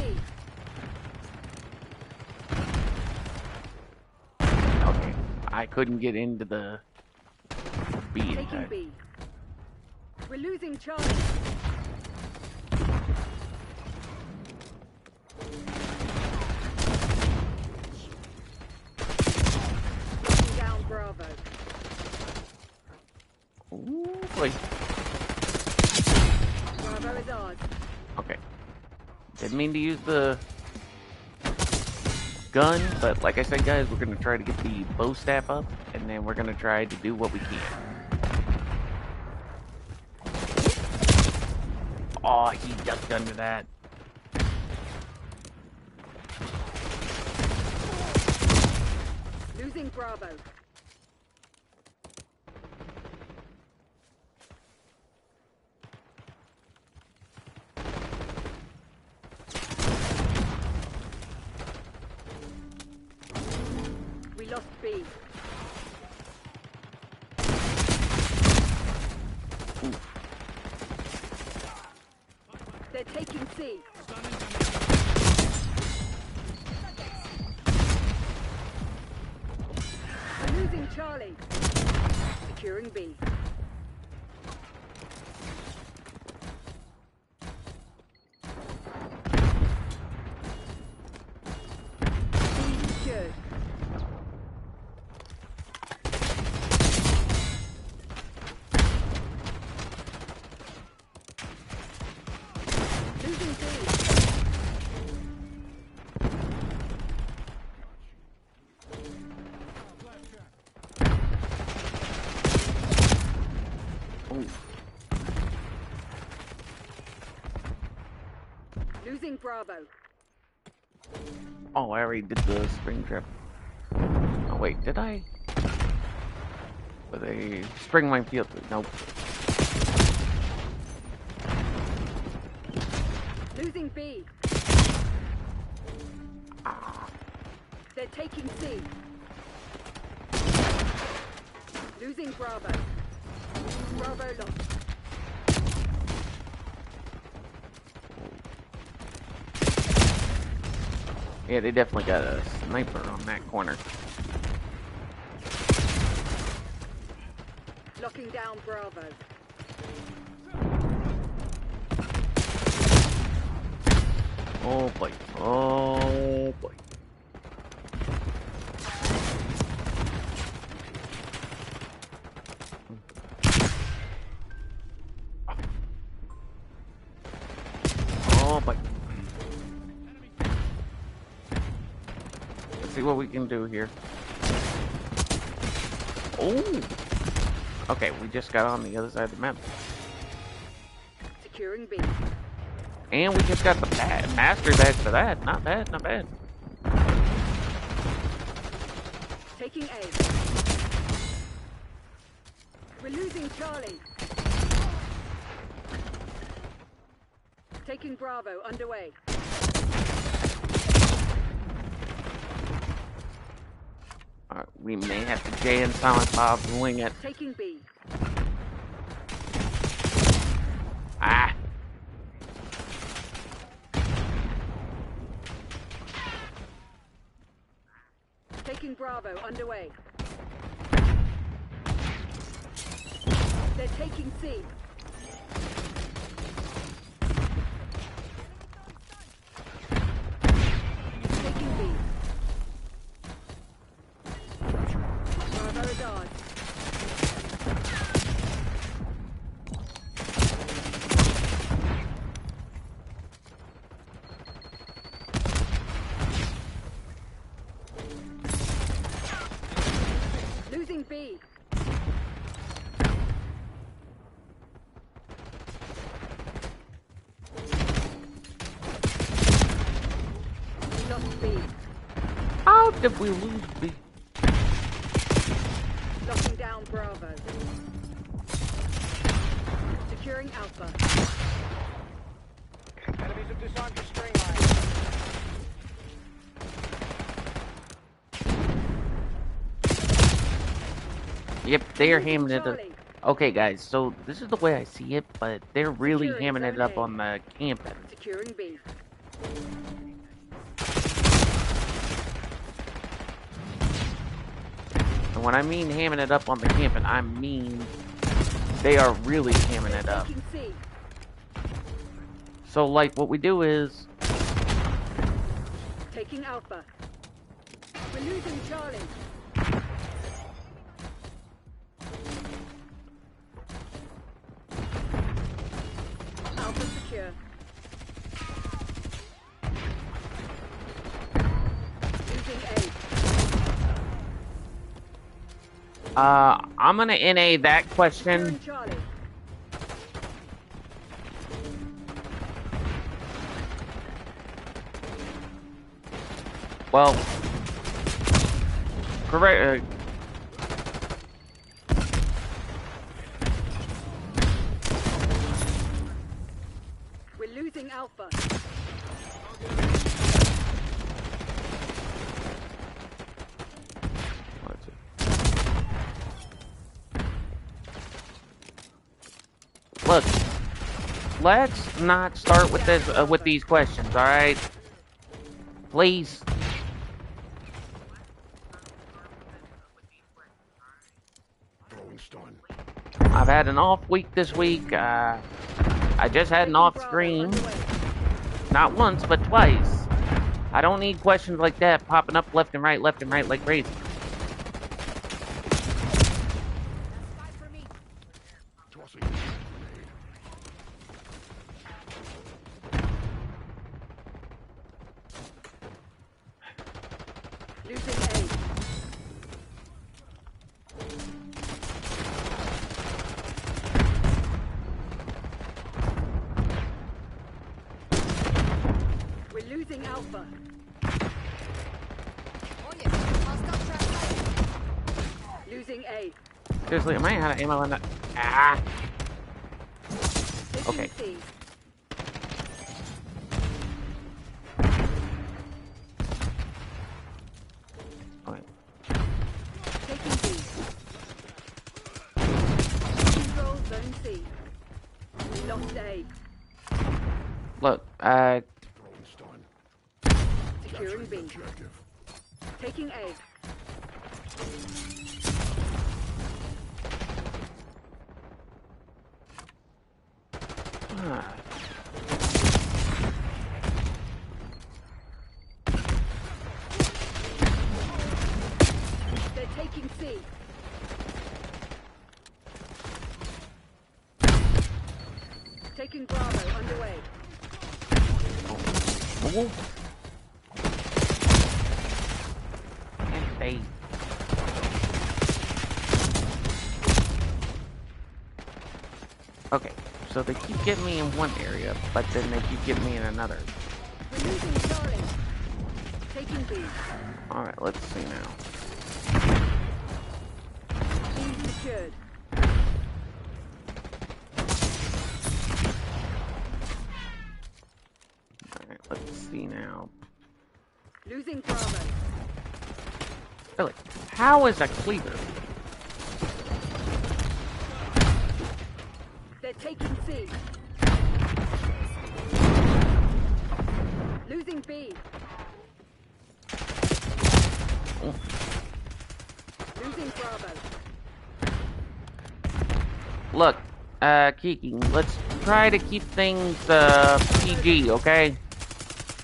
Okay. I couldn't get into the B in Taking time. B. We're losing Charlie. Locking down Bravo. Ooh, boy. Bravo is ours. Okay. Didn't mean to use the gun, but like I said, guys, we're going to try to get the bow staff up, and then we're going to try to do what we can. Oh, he ducked under that. Losing Bravo. We lost B. They're taking C. We're losing Charlie. Securing B. B secured. Losing B. Losing Bravo. Oh, I already did the spring trap. Oh wait, did I? With a spring mine field? Nope. Losing B. They're taking C. Losing Bravo. Bravo lost. Yeah, they definitely got a sniper on that corner. Locking down Bravo. Oh boy. Oh boy. Oh boy. Let's see what we can do here. Oh! Okay, we just got on the other side of the map. Securing B. And we just got the master badge for that. Not bad, not bad. Taking A. We're losing Charlie. Taking Bravo underway. Alright, we may have to J and Silent Bob wing it. Taking B. Ah! Taking Bravo underway. They're taking C. Taking B. Bravo is ours. Losing B. We lost B. How did we lose B? Locking down Bravo. Securing Alpha. Enemies have disarmed your string line. Yep, they are hamming it up. Charlie. Okay, guys, so this is the way I see it, but they're really Securing hamming it zone up A. on the camping. Securing B. And when I mean hamming it up on the camping, I mean they are really hamming it up. Taking C. So, like, what we do is, Taking Alpha. We're losing Charlie. Alpha secure. Losing A. I'm gonna NA that question. Securing Charlie. Well, correct. We're losing Alpha. Look, let's not start with this with these questions, all right? Please. Throwing stun. I've had an off week this week. I just had an off stream. Not once, but twice. I don't need questions like that popping up left and right like crazy. Tossing a grenade. Losing A. We're losing Alpha. Losing A. Seriously, am I out of ammo in that? Ah. Taking Okay. C. Okay. Taking B. Control zone C. We lost A. Look, Throwing stun. Securing B. Objective. Taking A. ah. They're taking C. Taking Bravo underway. Oh. And they. Okay, so they keep getting me in one area, but then they keep getting me in another. We're losing Charlie. Taking B. Alright, let's see now. B secured. Alright, let's see now. Losing Bravo. Really, how is that clear? They're taking C. Losing B. Oh. Losing Bravo. Look, Kiki, let's try to keep things, PG, okay?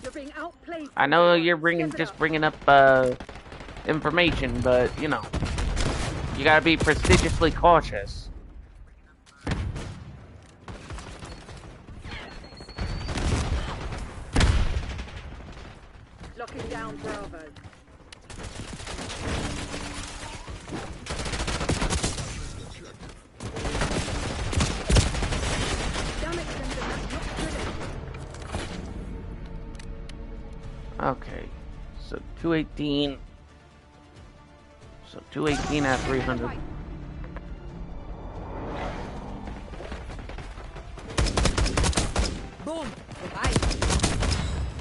You're being outplayed. I know you're Step it just up. bringing up, information, but, you know, you gotta be prestigiously cautious. Locking down Bravo. Damn it, Crimson, that's not good enough. Okay, so 218. So 218 at 300. Boom! Aye.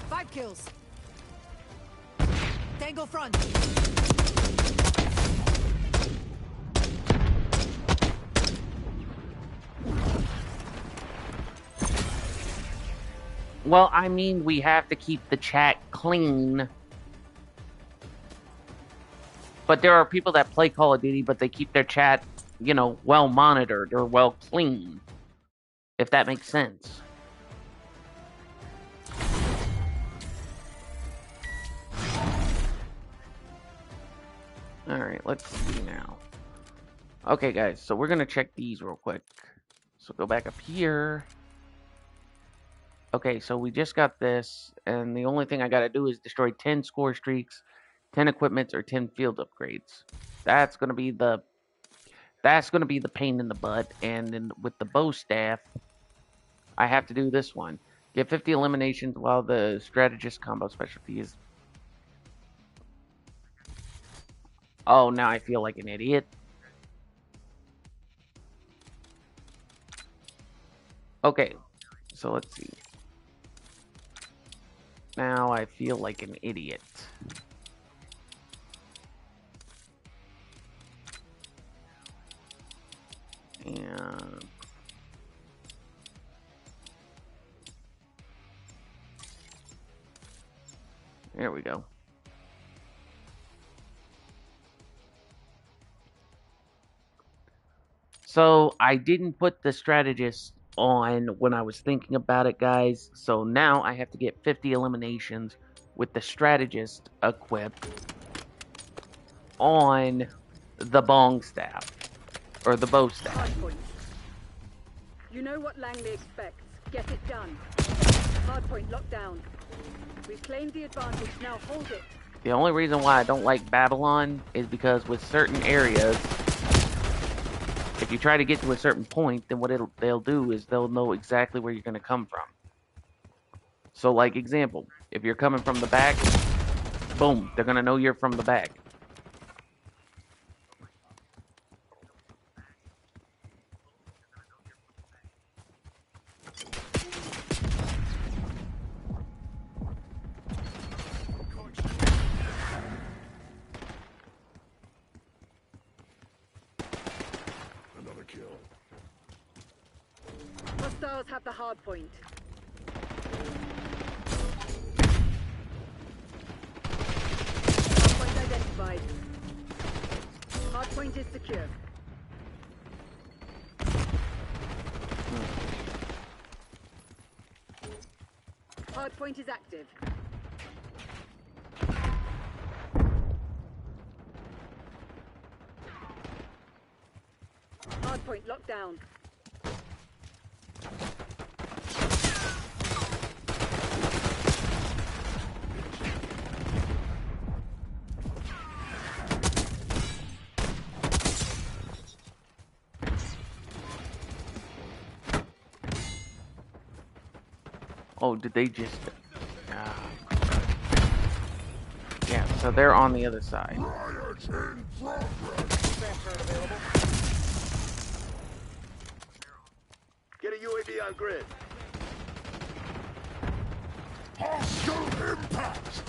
5 kills. Tango front. Well, I mean, we have to keep the chat clean. But there are people that play Call of Duty, but they keep their chat, you know, well monitored or well clean. If that makes sense. Alright, let's see now. Okay, guys, so we're going to check these real quick. So go back up here. Okay, so we just got this, and the only thing I got to do is destroy 10 score streaks, 10 equipments, or 10 field upgrades. That's going to be the pain in the butt. And then with the bow staff, I have to do this one. Get 50 eliminations while the strategist combo specialty is... Oh, now I feel like an idiot. Okay, so let's see. Now I feel like an idiot. And There we go. So I didn't put the strategist on when I was thinking about it, guys. So now I have to get 50 eliminations with the strategist equipped on the bong staff. Or the bow staff. Hardpoint. You know what Langley expects. Get it done. Hardpoint locked down. We've claimed the advantage, now hold it. The only reason why I don't like Babylon is because with certain areas, if you try to get to a certain point, then what they'll do is they'll know exactly where you're going to come from. So, like, example, if you're coming from the back, boom, they're going to know you're from the back. Another kill. Hostiles have the hardpoint. Hardpoint identified. Hardpoint is secure. Hardpoint is active. Hardpoint locked down. Oh, did they just... yeah, so they're on the other side. Riots in progress. Get a UAV on grid. Hostile impact.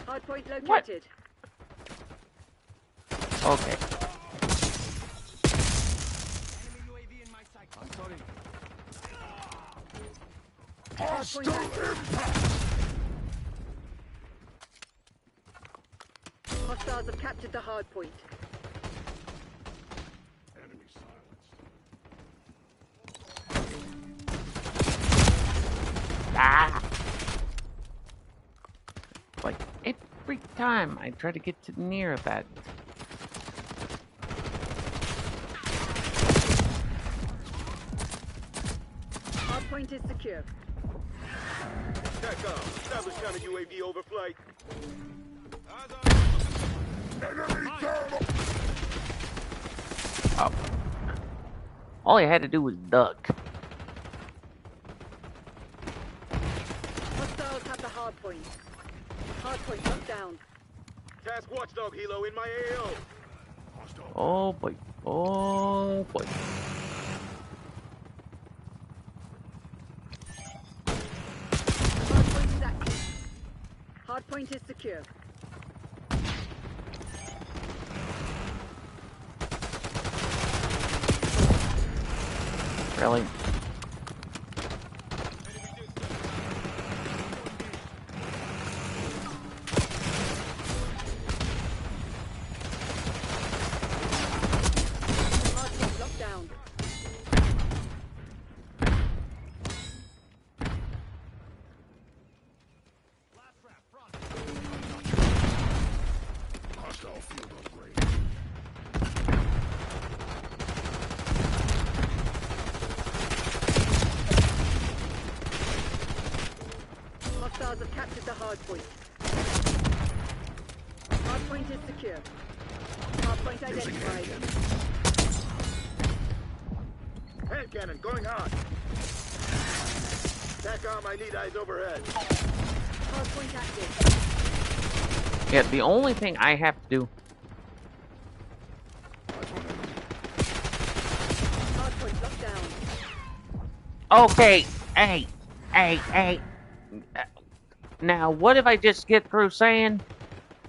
Hardpoint located. What? Okay. Enemy UAV in my sight. I'm sorry. Hostile impact. Hostiles have captured the hardpoint. Enemy silenced. Ah! Like, every time I try to get near that. Hardpoint is secure. TACOM, establish counter UAV overflight. Enemy thermal. Oh. All I had to do was duck. Hostiles have the hardpoint. Hardpoint locked down. Task watchdog helo in my AO. Hostile. Oh boy. Oh boy. Hardpoint is active. Hardpoint is secure. Really? Hardpoint locked down. Hostile field upgrade. Hostiles have captured the hardpoint. Hardpoint is secure. Hardpoint identified. Hand cannon going hot. TACOM, I need eyes overhead. Hardpoint active. Yeah, the only thing I have to do... Hardpoint locked down. Okay, hey. Now, what if I just get through saying,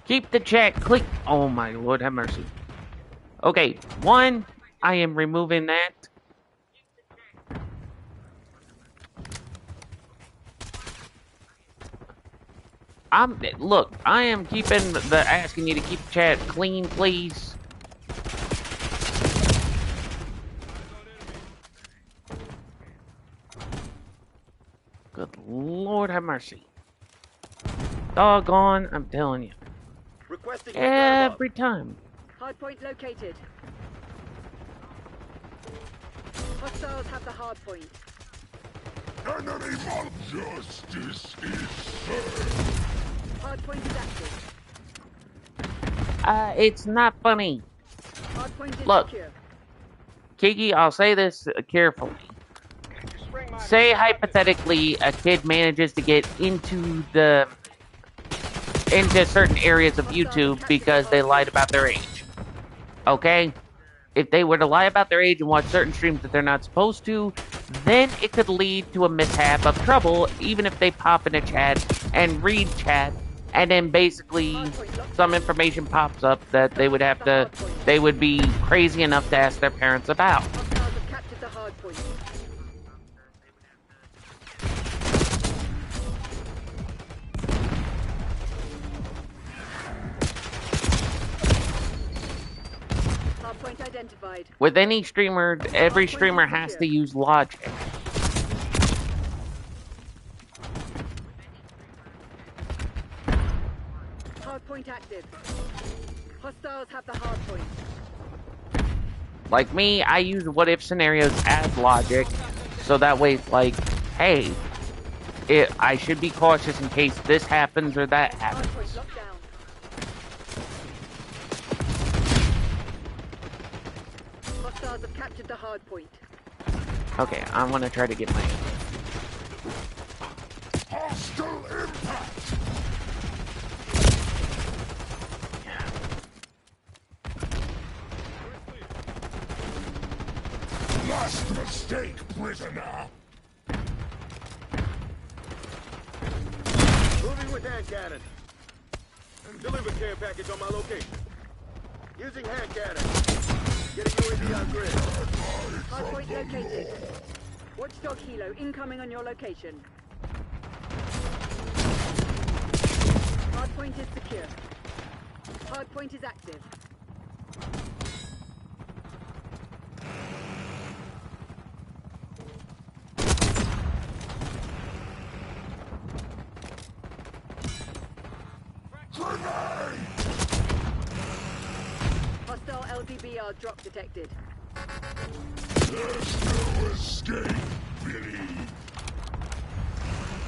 keep the chat click... Oh my Lord, have mercy. Okay, one, I am removing that. Look, I am keeping the asking you to keep the chat clean, please. Good Lord have mercy. Doggone, I'm telling you. Requesting Every time. Hardpoint located. Hostiles have the hardpoint. Enemy justice is served. Hardpoint is active. It's not funny. Hardpoint is Look. secure. Kiki, I'll say this carefully. Say hypothetically a kid manages to get into certain areas of YouTube because they lied about their age. Okay? If they were to lie about their age and watch certain streams that they're not supposed to, then it could lead to a mishap of trouble, even if they pop in a chat and read chat, and then basically some information pops up that they would be crazy enough to ask their parents about. Hostiles have captured the hardpoint. Hardpoint identified. With any streamer, every streamer has to use logic. Hardpoint active. Hostiles have the hardpoint. Like me, I use what-if scenarios as logic, so that way it's like, hey, I should be cautious in case this happens or that happens. Hardpoint locked down. Hostiles have captured the hardpoint. Okay, I'm gonna try to get my... Hostile impact. Last mistake, prisoner. Moving with hand cannon. Deliver care package on my location. Using hand cannon. Getting UAV on grid. Hardpoint located. Watchdog Helo incoming on your location. Hardpoint is secure. Hardpoint is active. Hostile LDBR drop detected. There's no escape, Billy.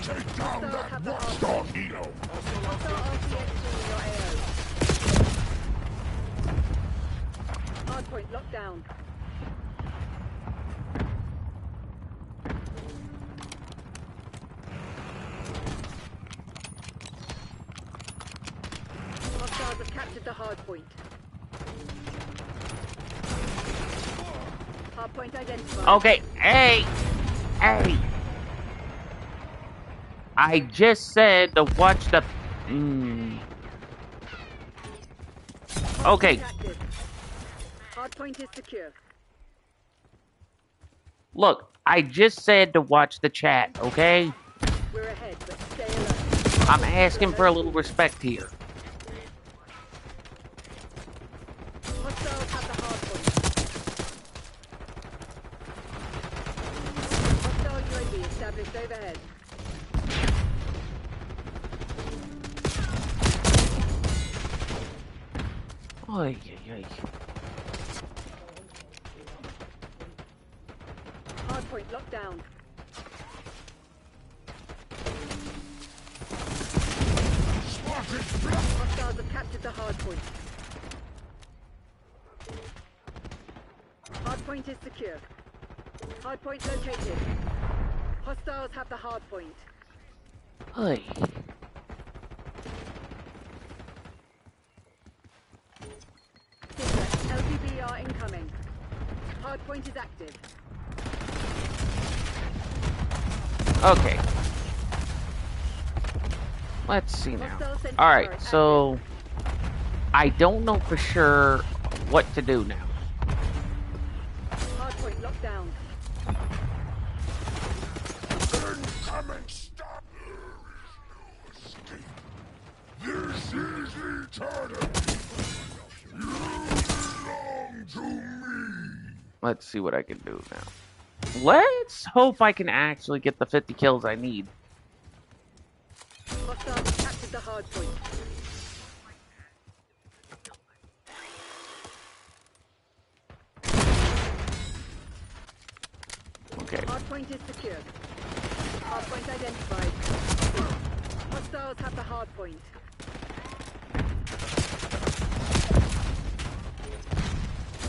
Take down that watchdog hero. Hostile RCXD in your AO. Hardpoint locked down. Hostiles have captured the hardpoint. Hardpoint identified. Okay, hey! I just said to watch the... Okay, Active. Hardpoint is secure. look, I just said to watch the chat, okay? We're ahead, but stay alert. I'm asking for a little respect here. Hostiles have the hardpoint. Hostile UAV established overhead. Oy, oy, oy. Hardpoint locked down. Hostiles have captured the hardpoint. Hardpoint is secure. Hardpoint located. Hostiles have the hardpoint. Oy. LBBR incoming. Hardpoint is active. Okay. Let's see now. Alright, so... I don't know for sure what to do now. Hardpoint locked down. Incoming stop. There is no escape. This is eternity. You belong to me. Let's see what I can do now. Let's hope I can actually get the 50 kills I need. Hostiles captured the hard point. Okay. Hard point is secured. Hard point identified. Hostiles have the hard point.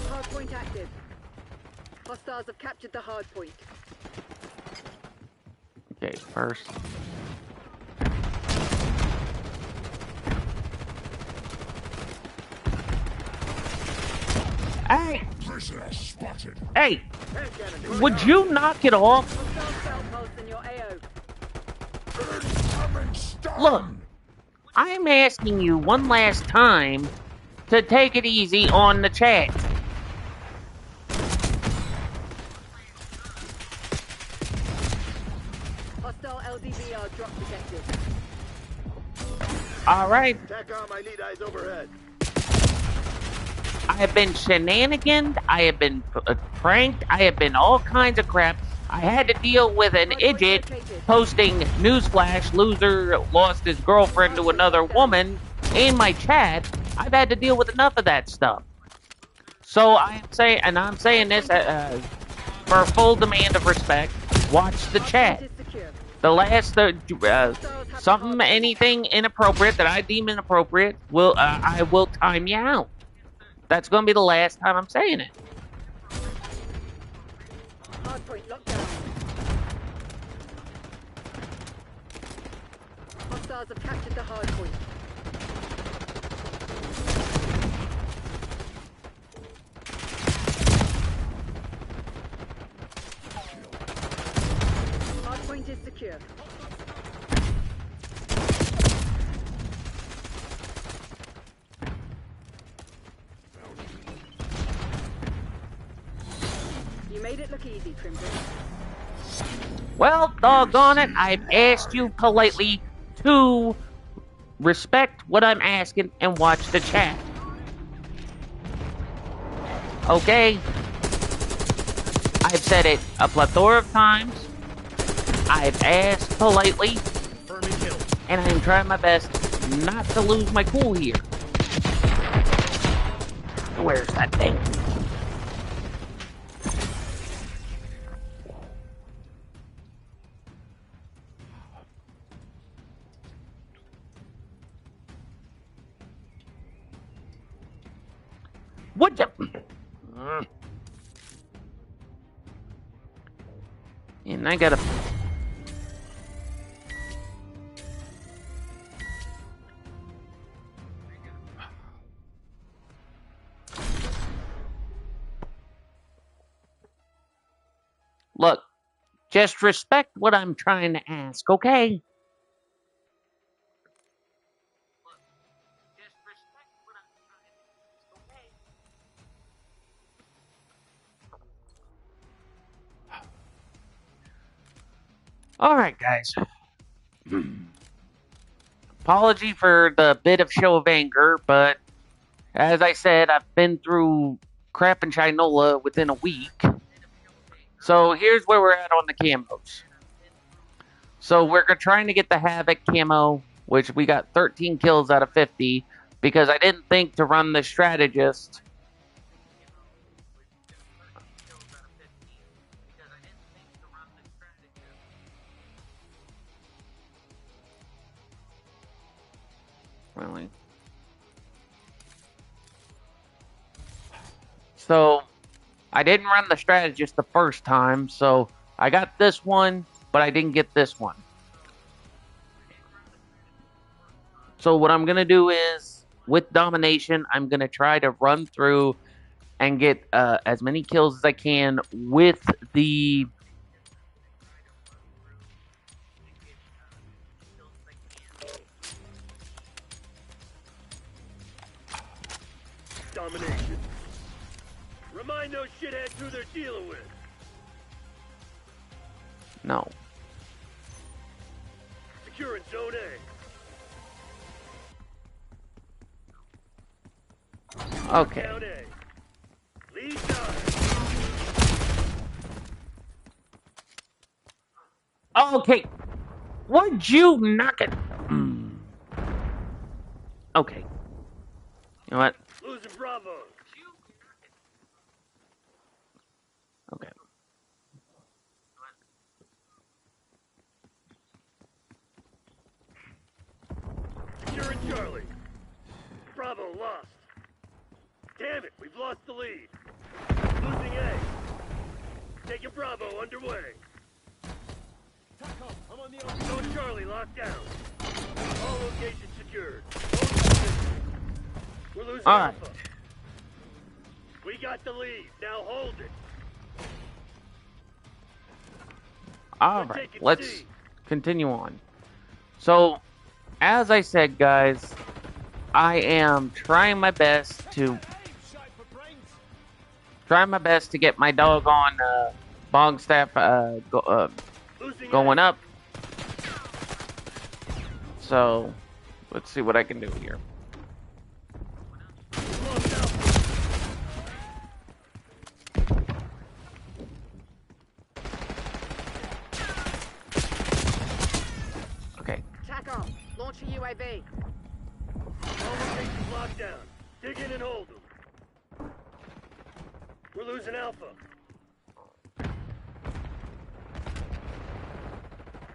Hard point active. Hostiles have captured the hard point. Okay, first. Hey! Prisoner spotted. Hey! Would you knock it off? Hostile cell pulse in your AO. Incoming stun. Look, I'm asking you one last time to take it easy on the chat. Hostile LDVR drop detected. Alright, TACOM, I need eyes overhead. I have been shenaniganed, I have been pranked, I have been all kinds of crap. I had to deal with an idiot posting newsflash, loser lost his girlfriend to another woman in my chat. I've had to deal with enough of that stuff. So I'm saying this for full demand of respect. Watch the chat. Is secure. The last something, anything inappropriate that I deem inappropriate, I will time you out. That's going to be the last time I'm saying it. Hardpoint locked down. Hostiles have captured the hardpoint. Hardpoint is secure. You made it look easy, Crimson. Well, doggone it, I've asked you politely to respect what I'm asking and watch the chat. Okay? I've said it a plethora of times. I've asked politely. And I'm trying my best not to lose my cool here. Where's that thing? What the? And I gotta. Look, just respect what I'm trying to ask, okay? Alright, guys. Apology for the bit of show of anger, but as I said, I've been through crap and Chinola within a week. So here's where we're at on the camos. So we're trying to get the Havoc camo, which we got 13 kills out of 50, because I didn't think to run the strategist. Really? So I didn't run the strategist the first time, so I got this one, but I didn't get this one. So what I'm going to do is, with domination, I'm going to try to run through and get as many kills as I can with the... Domination. Remind those shitheads who they're dealing with. No. Securing Zone A. Okay. Down A. Lead done. Okay. Would you knock it? Okay. You know what? Losing Bravo. Okay. Securing Charlie. Bravo lost. Damn it, we've lost the lead. Losing A. Taking Bravo underway. Taco, I'm on the open. No Charlie locked down. All locations secured. We're losing All right. Alpha. We got the lead. Now hold it. All right. Let's continue on. So, as I said, guys, I am trying my best to get my doggone bog staff going up. So, let's see what I can do here. Okay. Taco, launch a UAV. All locations locked down. Dig in and hold them. We're losing Alpha.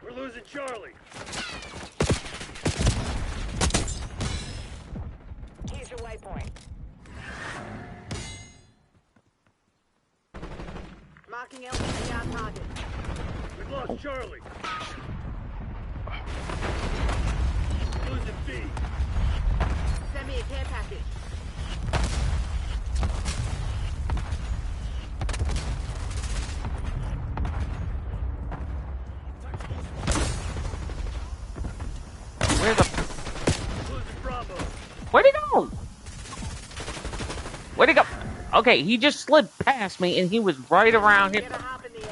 We're losing Charlie. Here's your waypoint. Marking LCR target. We've lost Charlie. Losing B. Send me a care package. Where the... Losing Bravo. Where'd he go? Where'd he go? Okay, he just slid past me and he was right around here. Get a hop in the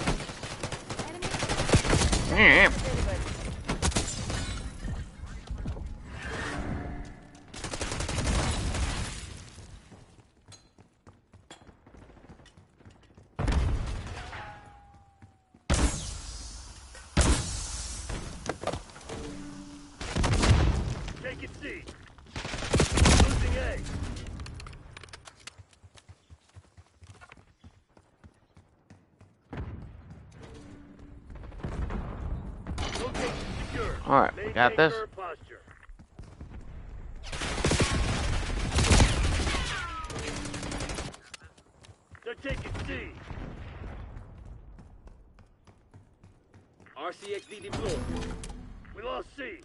air. Enemy. Taking C. Losing A. Location secure. All right, we got Maintain this. current posture. They're taking C. RCXD deployed. We lost C.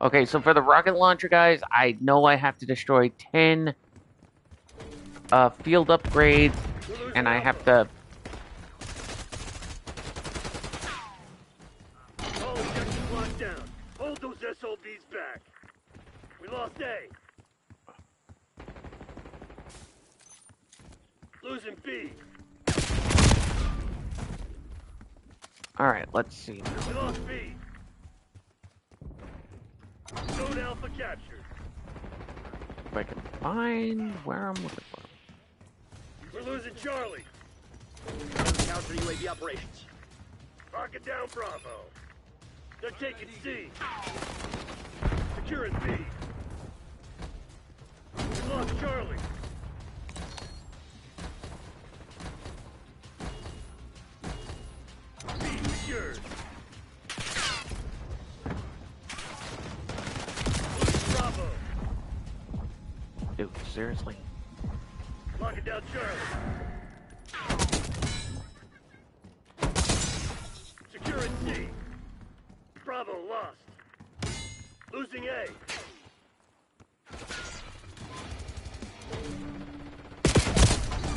Okay, so for the rocket launcher, guys, I know I have to destroy 10 field upgrades, and I have to... All objectives locked down. Hold those SOBs back. We lost A. Losing B. Alright, let's see. We lost B. Zone Alpha captured. If I can find where I'm looking for. We're losing Charlie. Counter UAV operations. Rocket down Bravo. They're taking C. Securing B. We lost Charlie. B secured. Losing Bravo. Dude, seriously? Locking down Charlie. Securing C. Bravo lost. Losing A.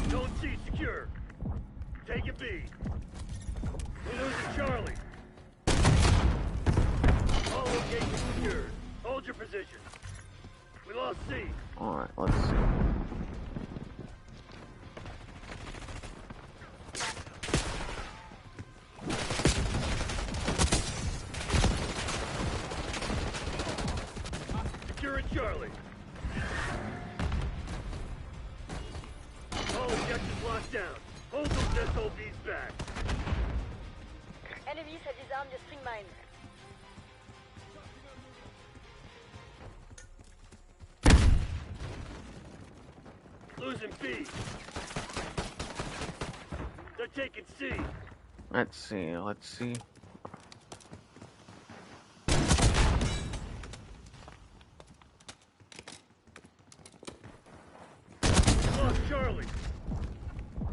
Zone C secure. Taking B. We're losing Charlie. All locations secured. Hold your position. We lost C. Alright, let's see. lockdown. Hold those SOBs back. Enemies have disarmed the string mine. Losing B. They're taking C. Let's see. Let's see. Lost Charlie.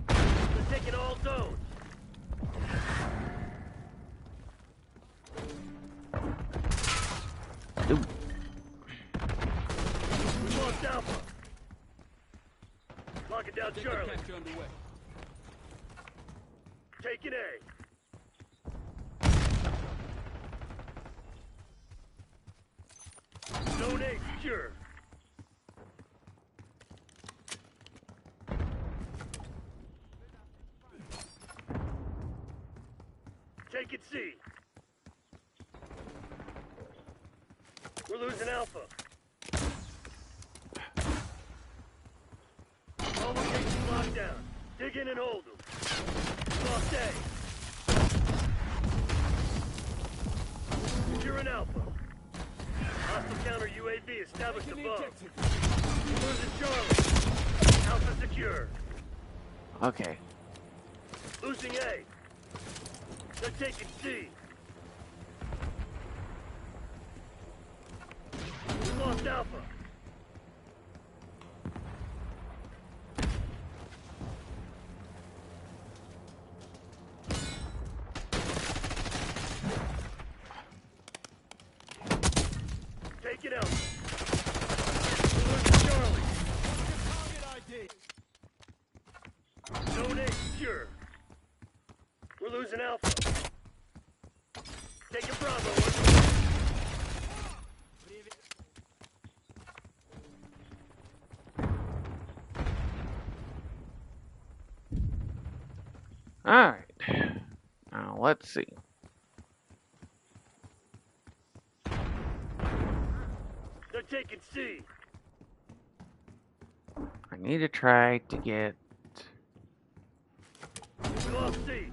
They're taking all zones. Ooh. We lost Alpha. Locking down Charlie. Taking A. Zone A secure. Taking C. We're losing Alpha. All locations locked down. Dig in and hold them. Lost A. Securing Alpha. Hostile counter UAV established above. We're losing Charlie. Alpha secure. Okay. Losing A. They're taking C. We lost Alpha. Taking Alpha. We're losing Charlie. Zone A secure. We're losing Alpha. Taking Bravo. Alright. Now, let's see. They're taking C. I need to try to get... We lost C.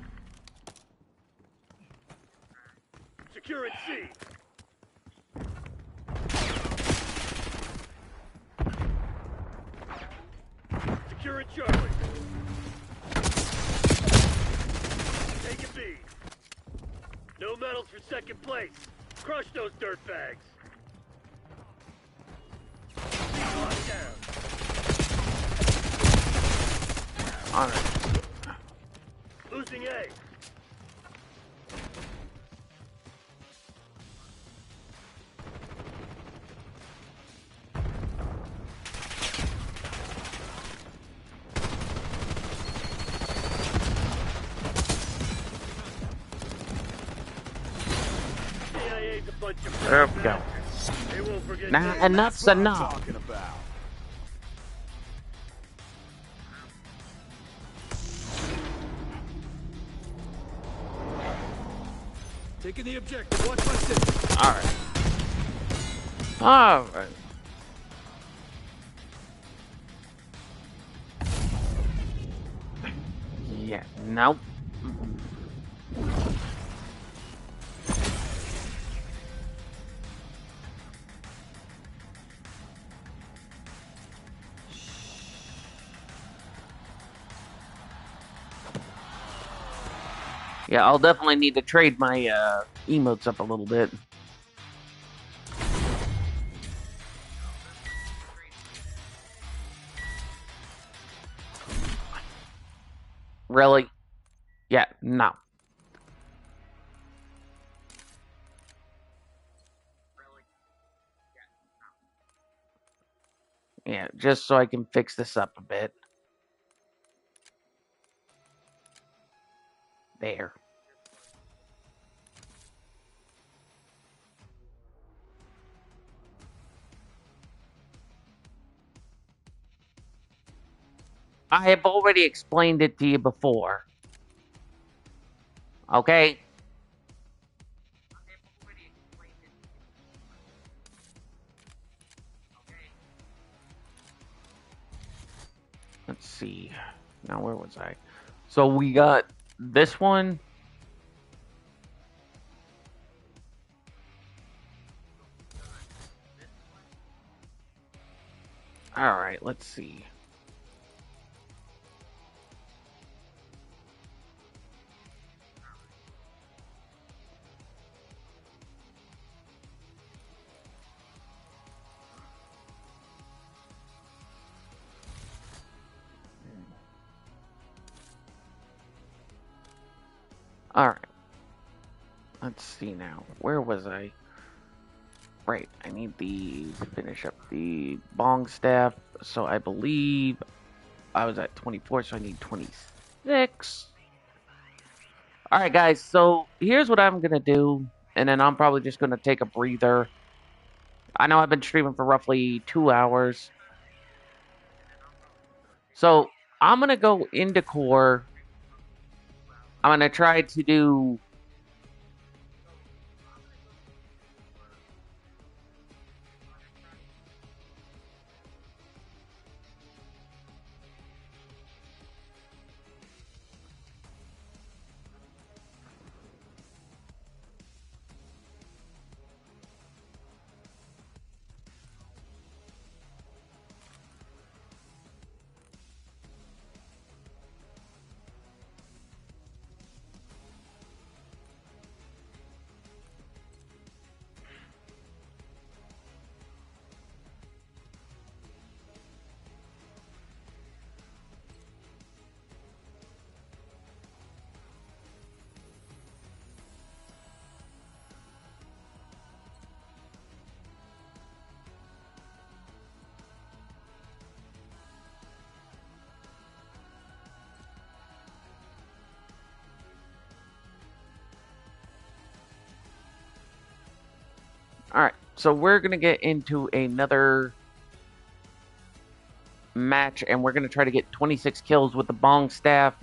Securing C. Securing Charlie. Taking B. No medals for second place. Crush those dirtbags. C locked down. Alright. Losing A. CIA's a bunch of There we go. They won't forget Nah, that. enough's What I'm enough. talking about. Taking the objective. Watch my six. Alright. Alright. Yeah, nope. Yeah, I'll definitely need to trade my emotes up a little bit. Really? Yeah, no. Yeah, just so I can fix this up a bit. There. I have already explained it to you before. Okay? Let's see. Now, where was I? So we got this one. Alright, let's see. Alright. Let's see now. Where was I? Right, I need the finish up the bong staff. So I believe I was at 24, so I need 26. Alright guys, so here's what I'm gonna do, and then I'm probably just gonna take a breather. I know I've been streaming for roughly 2 hours. So I'm gonna go into core. I'm gonna try to do Alright, so we're gonna get into another match, and we're gonna try to get 26 kills with the bong staff.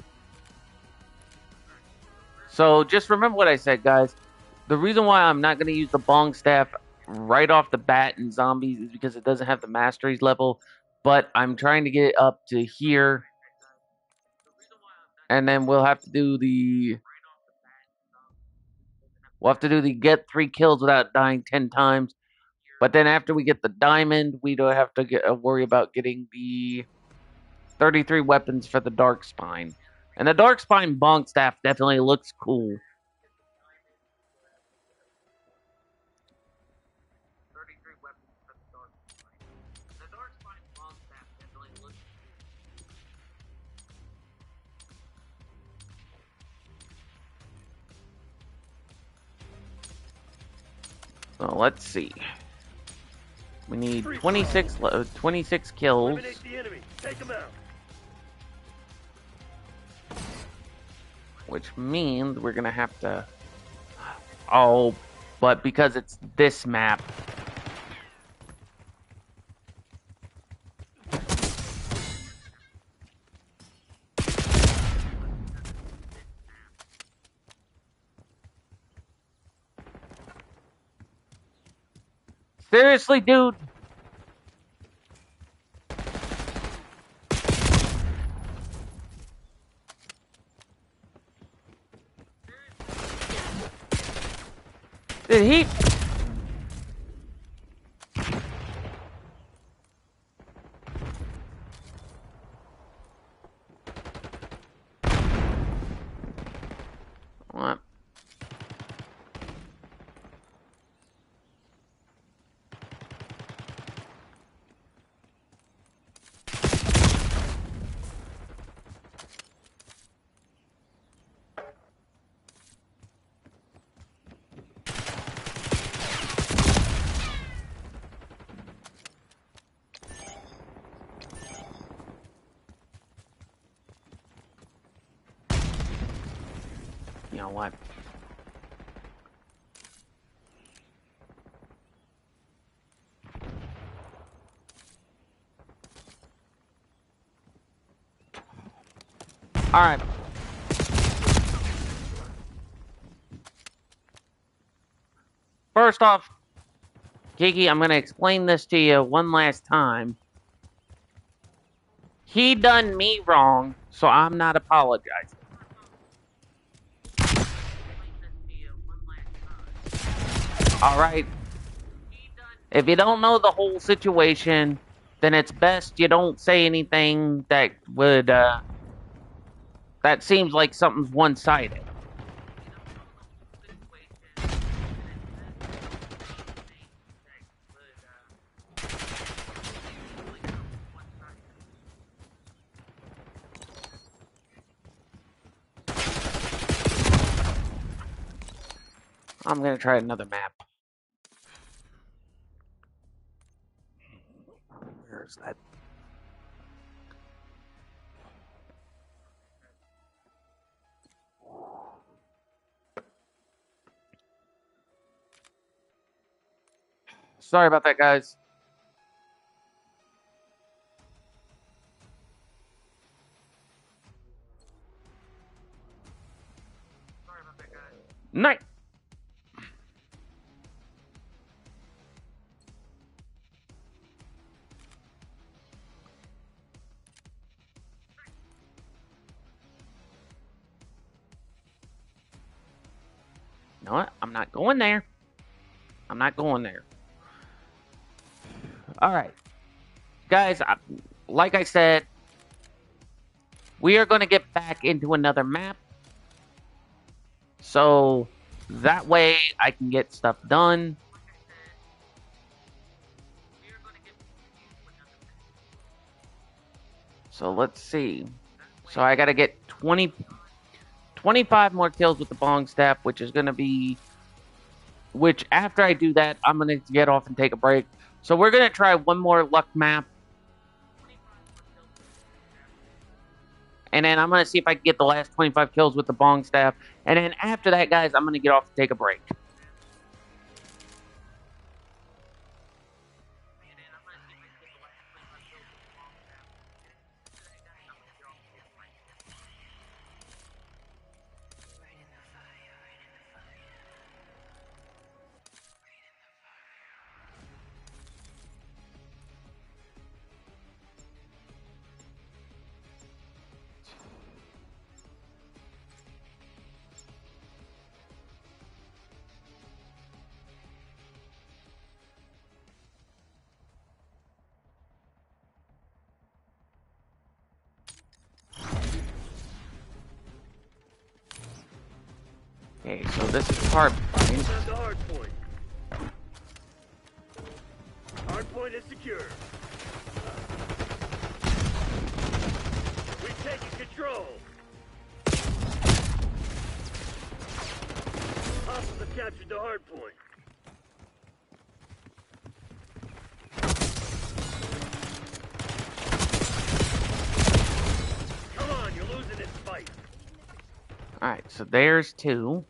So just remember what I said, guys. The reason why I'm not gonna use the bong staff right off the bat in zombies is because it doesn't have the masteries level. But I'm trying to get it up to here, and then we'll have to do the get 3 kills without dying 10 times. But then after we get the diamond, we don't have to worry about getting the 33 weapons for the dark spine. And the dark spine bong staff definitely looks cool. So let's see. We need 26 kills. Eliminate the enemy. Take them out. Which means we're gonna have to... Oh, but because it's this map... Seriously, dude? Did he... What? You know what? Alright. First off, Kiki, I'm going to explain this to you one last time. He done me wrong, so I'm not apologizing. Alright? If you don't know the whole situation, then it's best you don't say anything that would, that seems like something's one-sided. I'm gonna try another map. Where's that? Sorry about that, guys. Night. You know what? I'm not going there. I'm not going there. Alright. Guys, like I said, we are going to get back into another map. So, that way I can get stuff done. So, let's see. So, I got to get 25 more kills with the bong staff, which is going to be... Which, after I do that, I'm going to get off and take a break. So, we're going to try one more luck map. And then I'm going to see if I can get the last 25 kills with the bong staff. And then after that, guys, I'm going to get off and take a break. Okay, so this is hard point. At the hard point. Hard point is secure. We've taken control. Hostiles have captured the hard point. Come on, you're losing this fight. Alright, so there's 2.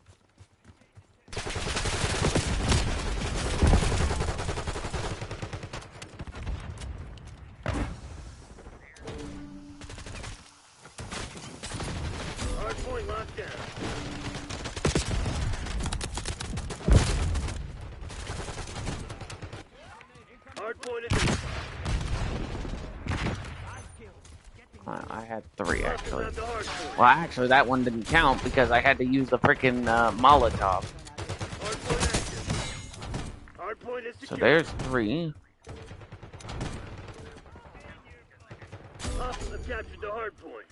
Hard point locked down. Hard point is inside. I had 3, actually. At the hard point. Well, actually, that one didn't count because I had to use the freaking Molotov. Hard point active. Hard point is So secure. there's 3. Hostiles have captured the hard point.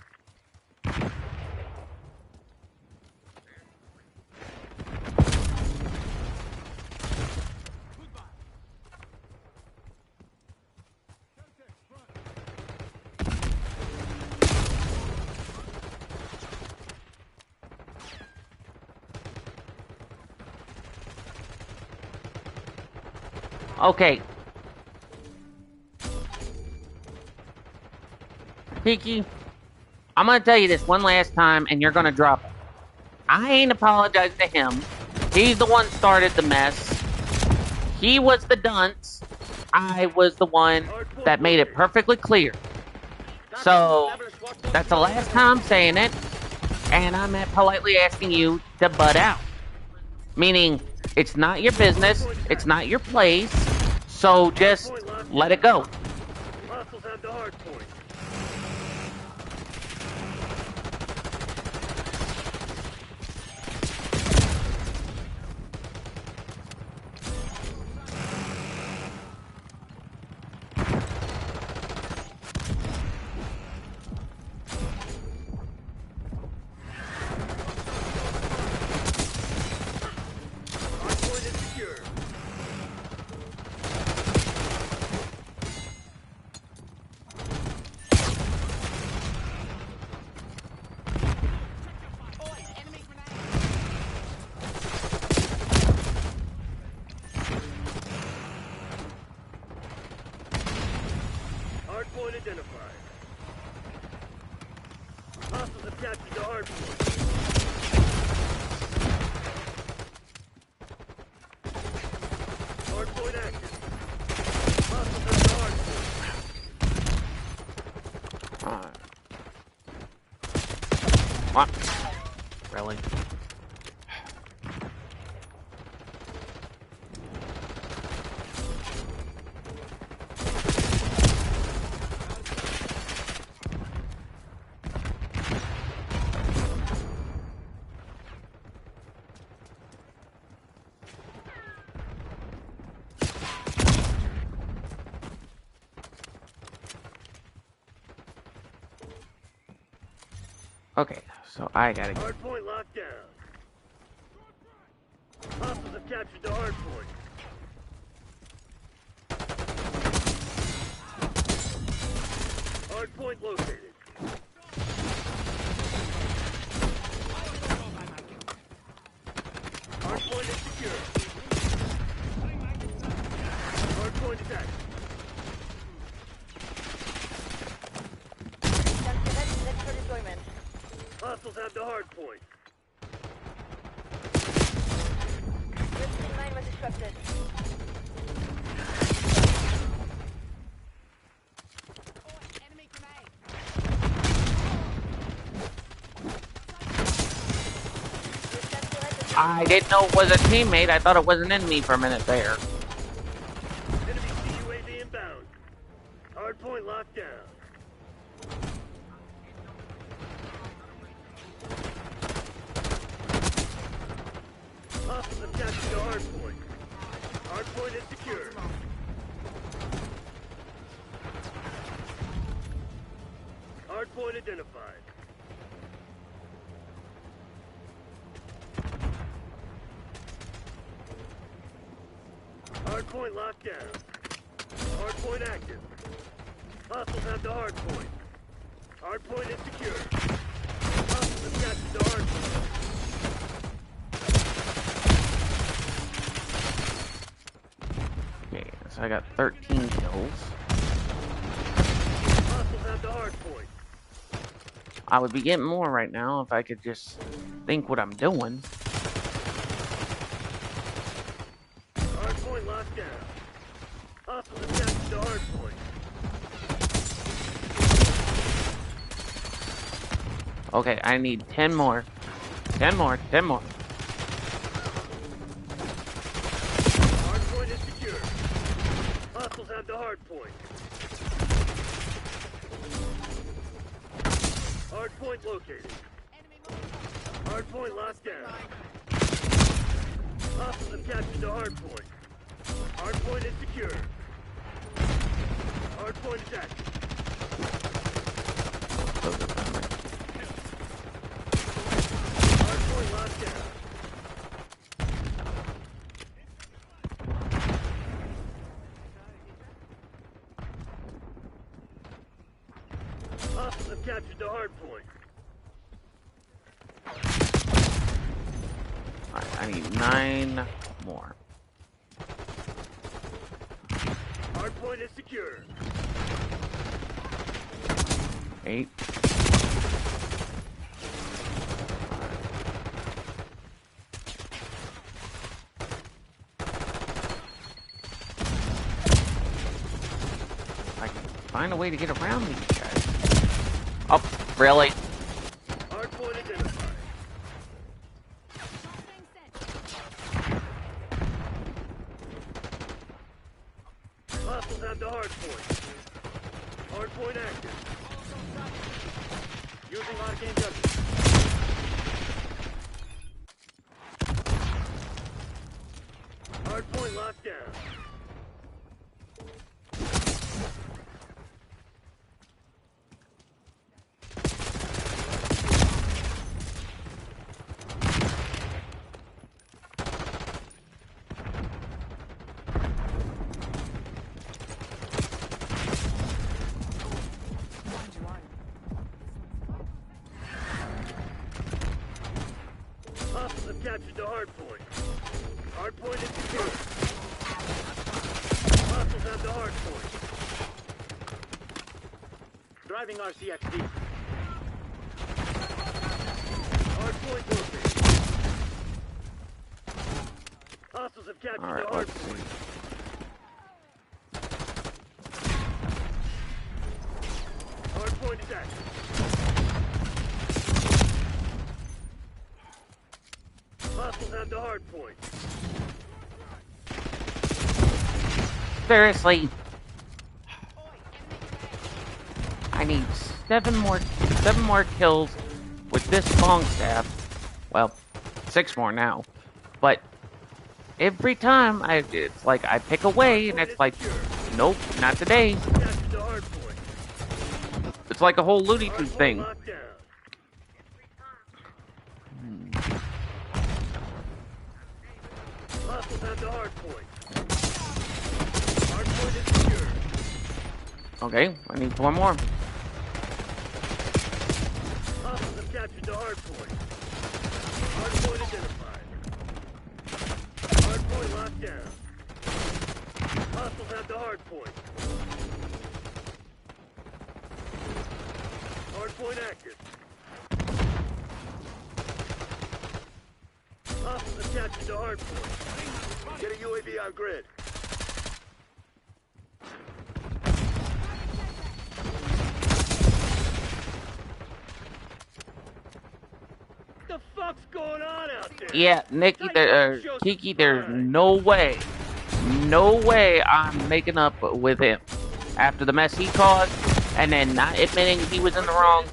Okay. Peaky, I'm gonna tell you this one last time and you're gonna drop it. I ain't apologized to him. He's the one started the mess. He was the dunce. I was the one that made it perfectly clear. So, that's the last time I'm saying it. And I'm politely asking you to butt out. Meaning, it's not your business. It's not your place. So just let it go. Hostiles have the hard point. Hardpoint identified. Hostiles have captured the hardpoint. Hardpoint active. Hostiles have the hardpoint. What? Really? Okay, so I gotta get... Hardpoint locked down. Hostiles have captured the hardpoint. Hardpoint located. Hardpoint is secure. Hardpoint is active. Ready for deployment. Hostiles have the hardpoint. Rift line was disrupted. Enemy grenade. I didn't know it was a teammate. I thought it was an enemy for a minute there. Enemy UAV inbound. Hardpoint locked down. Hostiles have captured the hardpoint. Hardpoint is secure. Hardpoint identified. Hardpoint locked down. Hardpoint active. Hostiles have the hardpoint. Hardpoint is secure. Hostiles have captured the hardpoint. Okay, so I got 13 kills. Hostiles have the hardpoint. I would be getting more right now if I could just think what I'm doing. Hardpoint locked down. Hostiles have captured the hardpoint. Okay, I need 10 more. 10 more, 10 more. Hardpoint is secure. Hostiles have the hardpoint. Hardpoint located. Hardpoint locked down. Hostiles have captured the hardpoint. Hardpoint is secure. Hardpoint is active. Hardpoint locked down. Hostiles have captured the hardpoint. Alright, I need 9 more. Hardpoint is secure. 8. I can find a way to get around these guys. Oh, really? Hardpoint identified. Hostiles have the hardpoint. Hardpoint active. Using arcane judgment. Hardpoint locked down. Driving RCXD. Hardpoint open. Hostiles have captured Alright, the let's hardpoint. see. Hardpoint is active. Hostiles have the hardpoint. Seriously. I need seven more kills with this long staff. Well, 6 more now. But every time it's like I pick away and it's like, nope, not today. Captured the hardpoint. It's like a whole Looney Tunes Hardpoint thing. locked down. Hostiles have the hardpoint. Hardpoint is secure. Okay, I need 4 more. Hostiles have captured the hardpoint. Hardpoint identified. Hardpoint locked down. Hostiles have the hardpoint. Hardpoint active. Hostiles have captured the hardpoint. Get a UAV on grid. The fuck's going on out there? Yeah, Nikki, Kiki, there's no way I'm making up with him. After the mess he caused, and then not admitting he was in the wrong.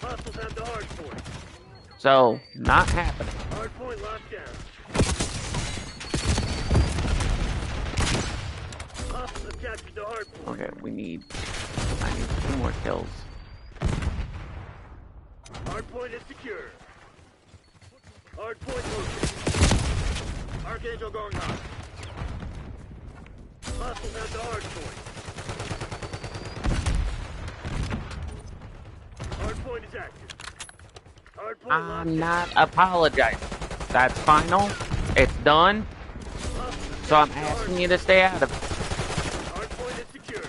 Hostiles have the hardpoint. So, not happening. Hardpoint locked down. Hostiles have captured the hardpoint. Okay, I need 2 more kills. Hardpoint is secure. Hardpoint open. Archangel going hot. Hostiles have the hardpoint. Hardpoint is active. Hardpoint locked I'm not apologizing. That's final. It's done. So I'm asking you to stay out of it. Hardpoint is secure.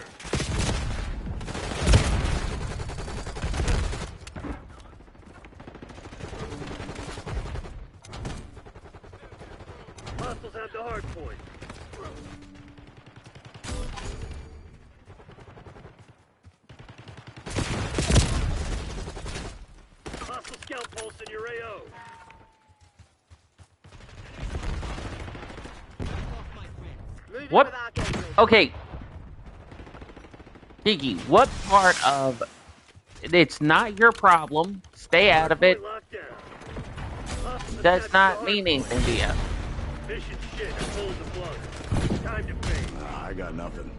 Hostiles have the hardpoint. Hostile scout pulse in your AO. What? Okay. Kiki, what part of it's not your problem, stay out of it, Hardpoint locked down. Hostiles have does captured not the mean hardpoint. anything to you? Mission shit, hold the plug. Time to pay. I got nothing.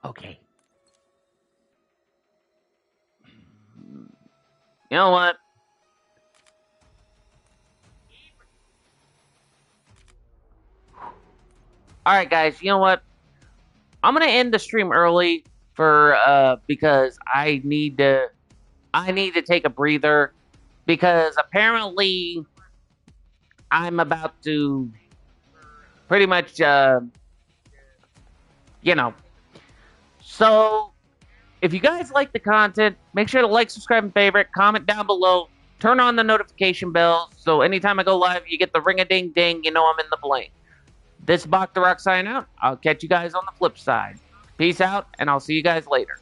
Okay. You know what? Alright guys, you know what? I'm gonna end the stream early for because I need to take a breather because apparently I'm about to pretty much you know. So if you guys like the content, make sure to like, subscribe, and favorite, comment down below, turn on the notification bell so anytime I go live you get the ring-a-ding-ding, you know I'm in the blank. This is Bach the Rock signing out. I'll catch you guys on the flip side. Peace out, and I'll see you guys later.